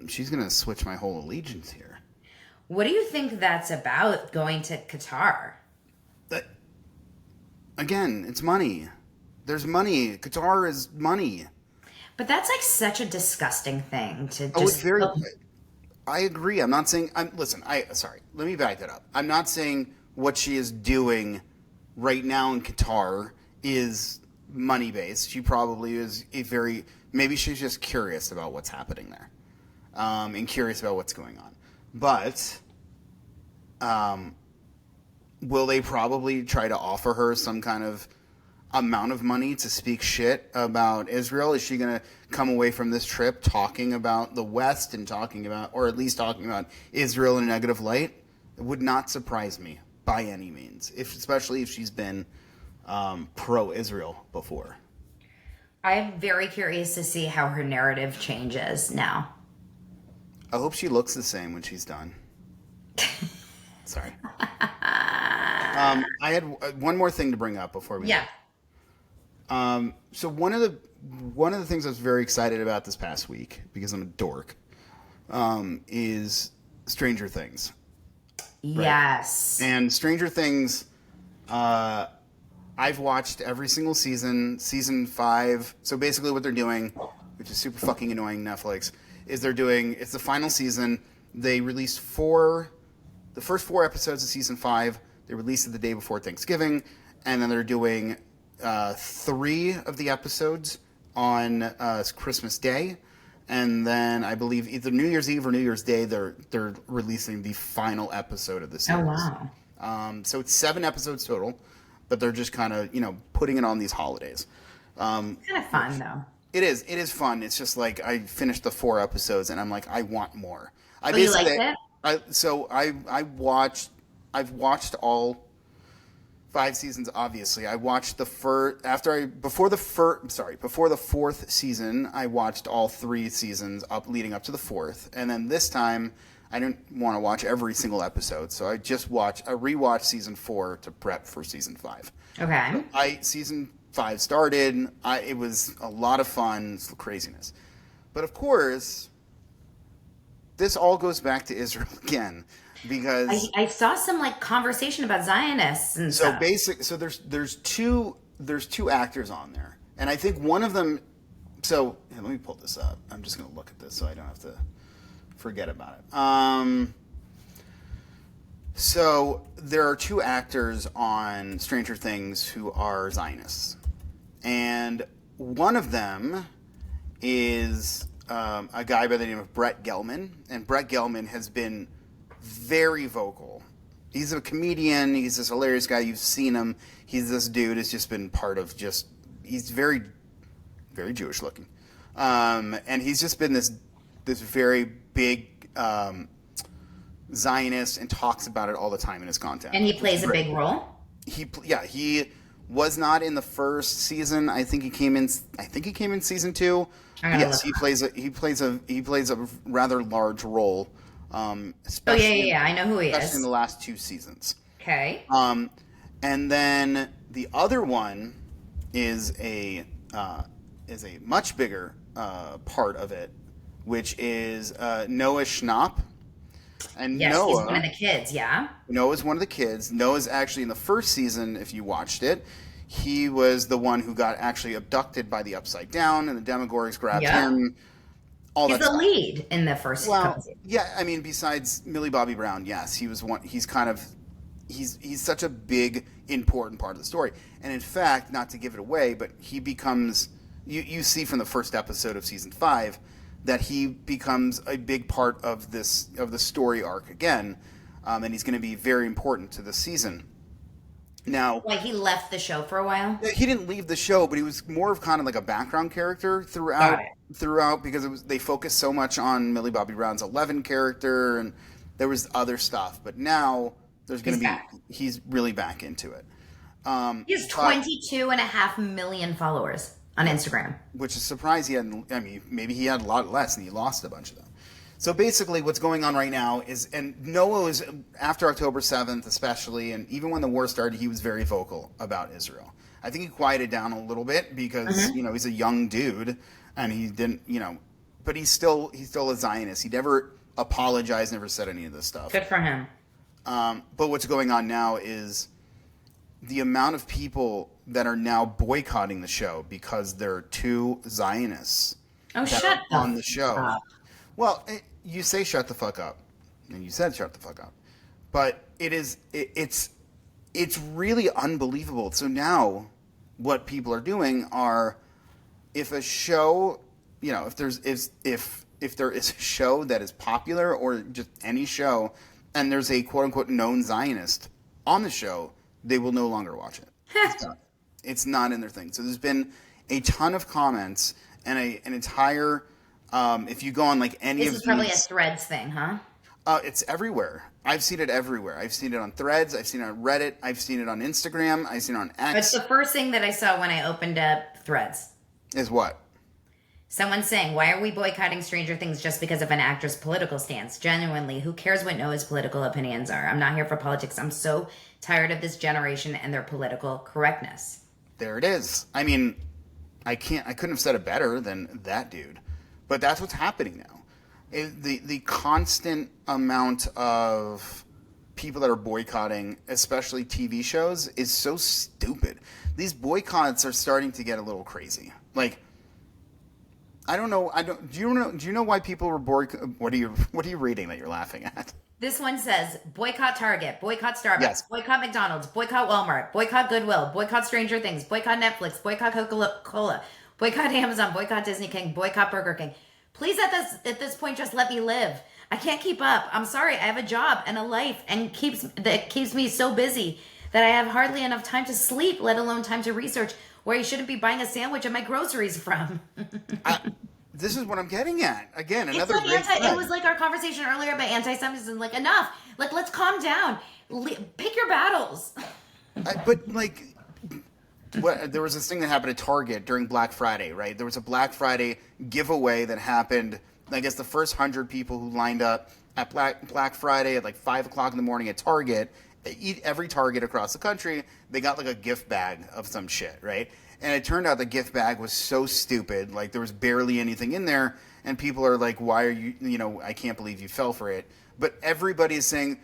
She's gonna switch my whole allegiance here. What do you think that's about going to Qatar? But again, it's money. There's money. Qatar is money. But that's like such a disgusting thing to Oh, it's just very. I agree. I'm not saying. I'm listen. Sorry. Let me back that up. I'm not saying what she is doing right now in Qatar is money based. She probably is a very. Maybe she's just curious about what's happening there, and curious about what's going on. But will they probably try to offer her some kind of amount of money to speak shit about Israel? Is she going to come away from this trip talking about the West and talking about, or at least talking about Israel in a negative light? It would not surprise me by any means, especially if she's been pro-Israel before. I'm very curious to see how her narrative changes now. I hope she looks the same when she's done. Sorry. I had one more thing to bring up before we. Yeah. So one of the things I was very excited about this past week, because I'm a dork, is Stranger Things. Right? Yes. And Stranger Things, I've watched every single season 5. So basically what they're doing, which is super fucking annoying, Netflix, is it's the final season. They released the first 4 episodes of season 5. They released it the day before Thanksgiving, and then they're doing 3 of the episodes on Christmas Day, and then I believe either New Year's Eve or New Year's Day they're releasing the final episode of the Oh, series. wow. So it's 7 episodes total, but they're just kind of putting it on these holidays. It's kind of fun, though. It is fun. It's just like I finished the 4 episodes and I'm like, I want more. Oh, you liked it? I've watched all 5 seasons. Obviously, I watched the before the 4th season. I watched all 3 seasons leading up to the 4th, and then this time I didn't want to watch every single episode, so I rewatched season 4 to prep for season 5. Okay. Season 5 started. It was a lot of fun. It's craziness, but of course, this all goes back to Israel again. Because I saw some like conversation about Zionists and stuff. so there's two actors on there, and I think one of them. So here, let me pull this up. I'm just going to look at this so I don't have to forget about it. So there are 2 actors on Stranger Things who are Zionists, and one of them is a guy by the name of Brett Gelman, and Brett Gelman has been very vocal. He's a comedian. He's this hilarious guy. You've seen him. He's this dude has just been part of he's very, very Jewish looking. And he's just been this very big Zionist and talks about it all the time in his content. And he plays a big role? He was not in the first season. I think he came in season 2. Yes, he plays a rather large role. Especially, I know who he especially is. in the last 2 seasons. Okay. And then the other one is a much bigger part of it, which is Noah Schnapp. And Yes, Noah, he's one of the kids, yeah? Noah's one of the kids. Noah's actually in the first season, if you watched it, he was the one who got actually abducted by the Upside Down, and the Demogorgs grabbed him. He's the lead in the first couple seasons. Yeah, I mean, besides Millie Bobby Brown, yes, he was one. He's such a big, important part of the story. And in fact, not to give it away, but he becomes. You see from the first episode of season 5 that he becomes a big part of the story arc again, and he's going to be very important to this season. Now, like he left the show for a while. He didn't leave the show, but he was more of kind of like a background character throughout because they focused so much on Millie Bobby Brown's 11 character, and there was other stuff. But now he's really back into it. He has 22.5 million followers on Instagram, which is surprising. I mean, maybe he had a lot less, and he lost a bunch of them. So basically, what's going on right now is, and Noah was, after October 7th, especially, and even when the war started, he was very vocal about Israel. I think he quieted down a little bit because, Hmm. he's a young dude and he didn't, but he's still a Zionist. He never apologized, never said any of this stuff. Good for him. But what's going on now is the amount of people that are now boycotting the show because they're two Zionists Oh, that shut are the on the show. up. Well, you say shut the fuck up, and you said shut the fuck up, but it's really unbelievable. So now, what people are doing are, if a show, if there is a show that is popular or just any show, and there's a quote unquote known Zionist on the show, they will no longer watch it. It's not in their thing. So there's been a ton of comments and an entire. If you go on like any This of is probably a these, Threads thing, huh? it's everywhere. I've seen it everywhere. I've seen it on Threads. I've seen it on Reddit. I've seen it on Instagram. I've seen it on It's X. the first thing that I saw when I opened up Threads. Is what? Someone saying, why are we boycotting Stranger Things just because of an actor's political stance? Genuinely, who cares what Noah's political opinions are? I'm not here for politics. I'm so tired of this generation and their political correctness. There it is. I mean, I couldn't have said it better than that dude. But that's what's happening now. The constant amount of people that are boycotting, especially TV shows, is so stupid. These boycotts are starting to get a little crazy. Like, I don't know. Do you know why people were What are you reading that you're laughing at? This one says boycott Target, boycott Starbucks, Yes. boycott McDonald's, boycott Walmart, boycott Goodwill, boycott Stranger Things, boycott Netflix, boycott Coca-Cola, boycott Amazon, boycott Disney King, boycott Burger King. Please at this point just let me live. I can't keep up. I'm sorry. I have a job and a life and that keeps me so busy that I have hardly enough time to sleep, let alone time to research where I shouldn't be buying a sandwich and my groceries from. This is what I'm getting at. Again, It's another like great thread. it was like our conversation earlier about anti-Semitism. Like, enough. Like, let's calm down. Pick your battles. But like, there was this thing that happened at Target during Black Friday, right? There was a Black Friday giveaway that happened. I guess the first 100 people who lined up at Black Friday at like 5 o'clock in the morning at Target, every Target across the country, they got like a gift bag of some shit, right? And it turned out the gift bag was so stupid, like there was barely anything in there, and people are like, "Why are you? I can't believe you fell for it." But everybody is saying,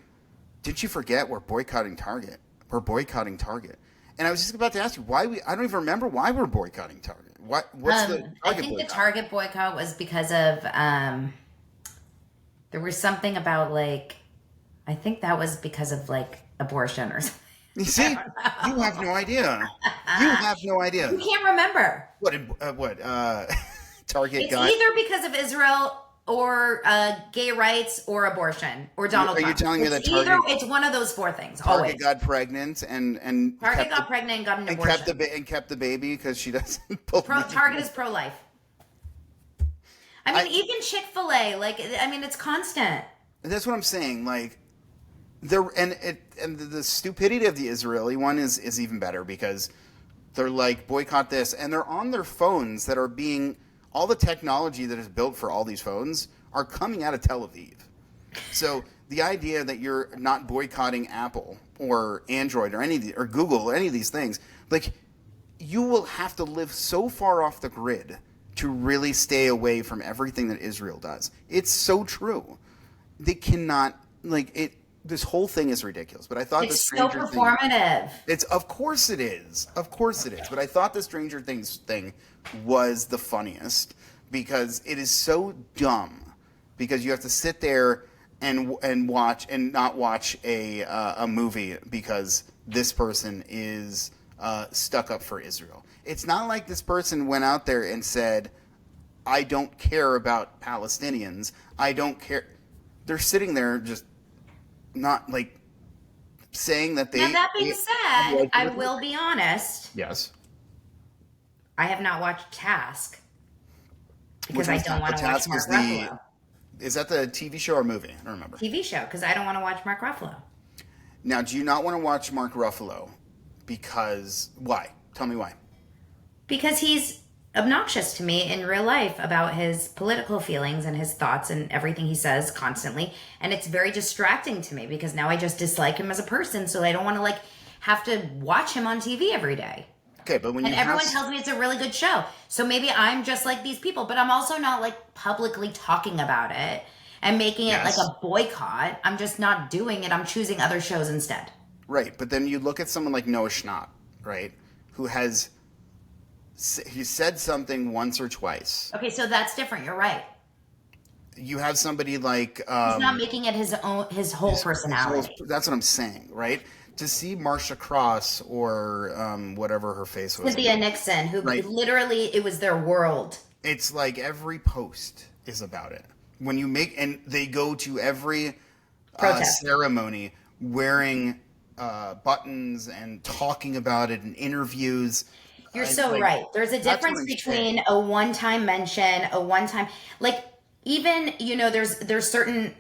"Did you forget we're boycotting Target? We're boycotting Target." And I was just about to ask you why I don't even remember why we're boycotting Target. What's the Target I think boycott? the Target boycott was because of there was something about like, I think that was because of like abortion or something. You see, you have no idea. You have no idea. You can't remember. What? Target It's got. either because of Israel or gay rights or abortion or Donald Are you Trump. telling me that It's one of those four things. Target Always. got pregnant and Target kept got the- pregnant and got an and abortion. kept the baby because she doesn't believe. Target is pro-life. I mean, even Chick-fil-A, like, I mean, it's constant. That's what I'm saying. Like, the stupidity of the Israeli one is even better because they're like boycott this, and they're on their phones that are being all the technology that is built for all these phones are coming out of Tel Aviv. So the idea that you're not boycotting Apple or Android or Google or any of these things, like, you will have to live so far off the grid to really stay away from everything that Israel does. It's so true. They cannot, like, it. This whole thing is ridiculous. But I thought It's so Stranger performative. of course it is. Of course it is. But I thought the Stranger Things thing was the funniest because it is so dumb. Because you have to sit there and watch and not watch a movie because this person is stuck up for Israel. It's not like this person went out there and said, "I don't care about Palestinians. I don't care." They're sitting there just not like saying that they. Now, that being said, I will be honest. Yes. I have not watched Task because I one's don't want to watch Task Mark is Ruffalo. Is that the TV show or movie? I don't remember. TV show, because I don't want to watch Mark Ruffalo. Now, do you not want to watch Mark Ruffalo? Because why? Tell me why. Because he's obnoxious to me in real life about his political feelings and his thoughts and everything he says constantly. And it's very distracting to me because now I just dislike him as a person. So I don't want to like have to watch him on TV every day. Okay, but when And you have everyone tells me it's a really good show. So maybe I'm just like these people, but I'm also not like publicly talking about it and making it like yes, a boycott. I'm just not doing it. I'm choosing other shows instead. right, but then you look at someone like Noah Schnapp, right, who has he said something once or twice. Okay, so that's different. You're right. You have somebody like He's not making it his whole his whole, personality. that's what I'm saying, right? To see Marsha Cross or whatever her face was, Cynthia Nixon, who right? literally it was their world. It's like every post is about it. When you make and they go to every Protest. ceremony wearing buttons and talking about it in interviews. You're so Like right. There's a that's what difference I'm between saying. a one-time mention, a one-time like even there's certain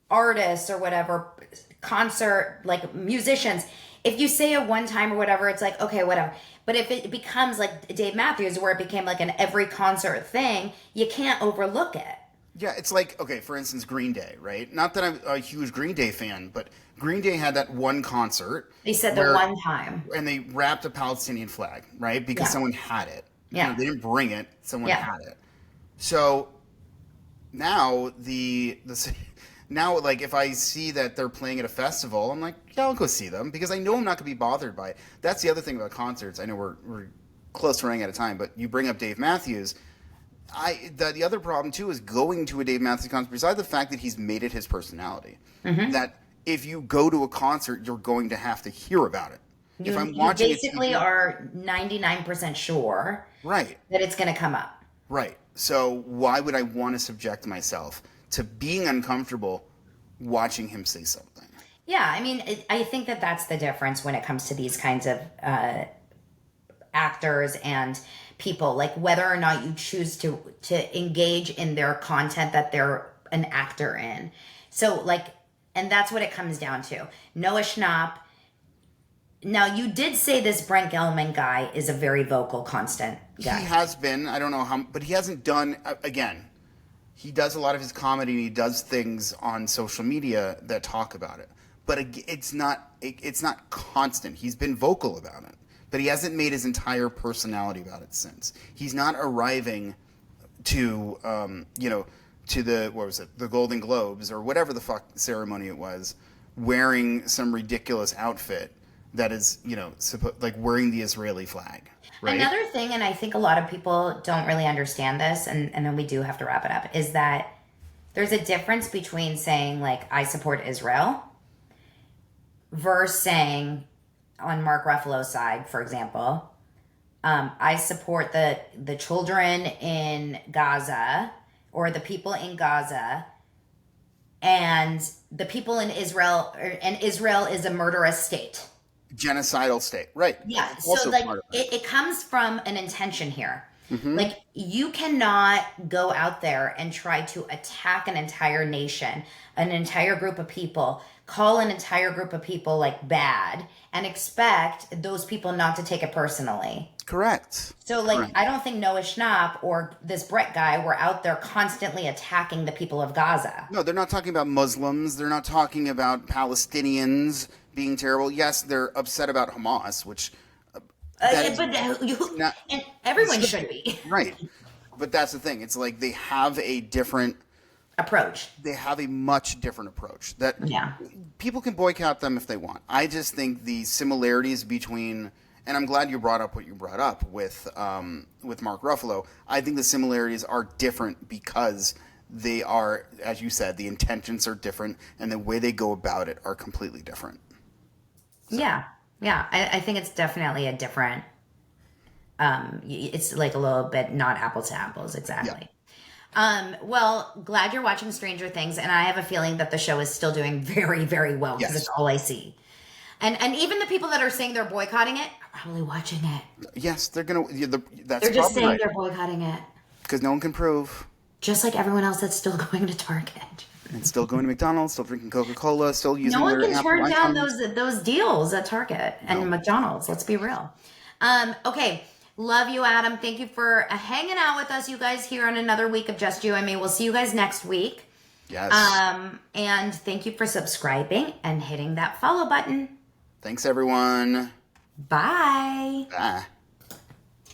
artists or whatever concert like musicians. If you say a one-time or whatever, it's like okay, whatever. But if it becomes like Dave Matthews, where it became like an every concert thing, you can't overlook it. Yeah, it's like okay, for instance, Green Day, right? Not that I'm a huge Green Day fan, but Green Day had that one concert They said the where one time. and they wrapped a Palestinian flag, right? Because Yeah. someone had it. Yeah. They didn't bring it; someone Yeah. had it. So now now like if I see that they're playing at a festival, I'm like, yeah, I'll go see them because I know I'm not going to be bothered by it. That's the other thing about concerts. I know we're close to running out of time, but you bring up Dave Matthews. The other problem too is going to a Dave Matthews concert. Besides the fact that he's made it his personality, that if you go to a concert, you're going to have to hear about it. If I'm You watching a basically TV, are 99% sure right, that it's going to come up. right. So why would I want to subject myself to being uncomfortable watching him say something? Yeah, I mean, I think that that's the difference when it comes to these kinds of actors and people, like whether or not you choose to engage in their content that they're an actor in. So like, and that's what it comes down to. Noah Schnapp. Now you did say this Brent Gelman guy is a very vocal, constant guy. He has been. I don't know how, but he hasn't done. Again, he does a lot of his comedy. And he does things on social media that talk about it. But it's not. It's not constant. He's been vocal about it, but he hasn't made his entire personality about it since. He's not arriving to to the what was it, the Golden Globes or whatever the fuck ceremony it was, wearing some ridiculous outfit that is like wearing the Israeli flag. Right? Another thing, and I think a lot of people don't really understand this, and then we do have to wrap it up, is that there's a difference between saying, like, I support Israel versus saying, on Mark Ruffalo's side, for example, I support the children in Gaza or the people in Gaza and the people in Israel, and Israel is a murderous state. Genocidal state, right? Yeah. It's So also like part of it. it comes from an intention here. Like you cannot go out there and try to attack an entire nation, an entire group of people, call an entire group of people like bad and expect those people not to take it personally. Correct. So like Correct. I don't think Noah Schnapp or this Brett guy were out there constantly attacking the people of Gaza. No, they're not talking about Muslims. They're not talking about Palestinians being terrible. Yes, they're upset about Hamas, which that is not And everyone should be. right. But that's the thing. It's like they have Approach. a much different approach. That Yeah. people can boycott them if they want. I just think the similarities between, and I'm glad you brought up what you brought up with Mark Ruffalo. I think the similarities are different because they are, as you said, the intentions are different and the way they go about it are completely different. Yeah. Yeah. I think it's definitely a different, it's like a little bit not apples to apples. Exactly. Well, glad you're watching Stranger Things, and I have a feeling that the show is still doing very, very well because Yes. it's all I see. And even the people that are saying they're boycotting it are probably watching it. Yes, they're gonna. That's They're just probably saying right they're boycotting it, because no one can prove. just like everyone else that's still going to Target. And still going to McDonald's, still drinking Coca-Cola, still using No one their can Apple turn down iPhones. those deals at Target and McDonald's. Let's be real. Okay, Love you, Adam. Thank you for hanging out with us, you guys, here on another week of Just You and Me. We'll see you guys next week. Yes. And thank you for subscribing and hitting that follow button. Thanks, everyone. Bye. Bye.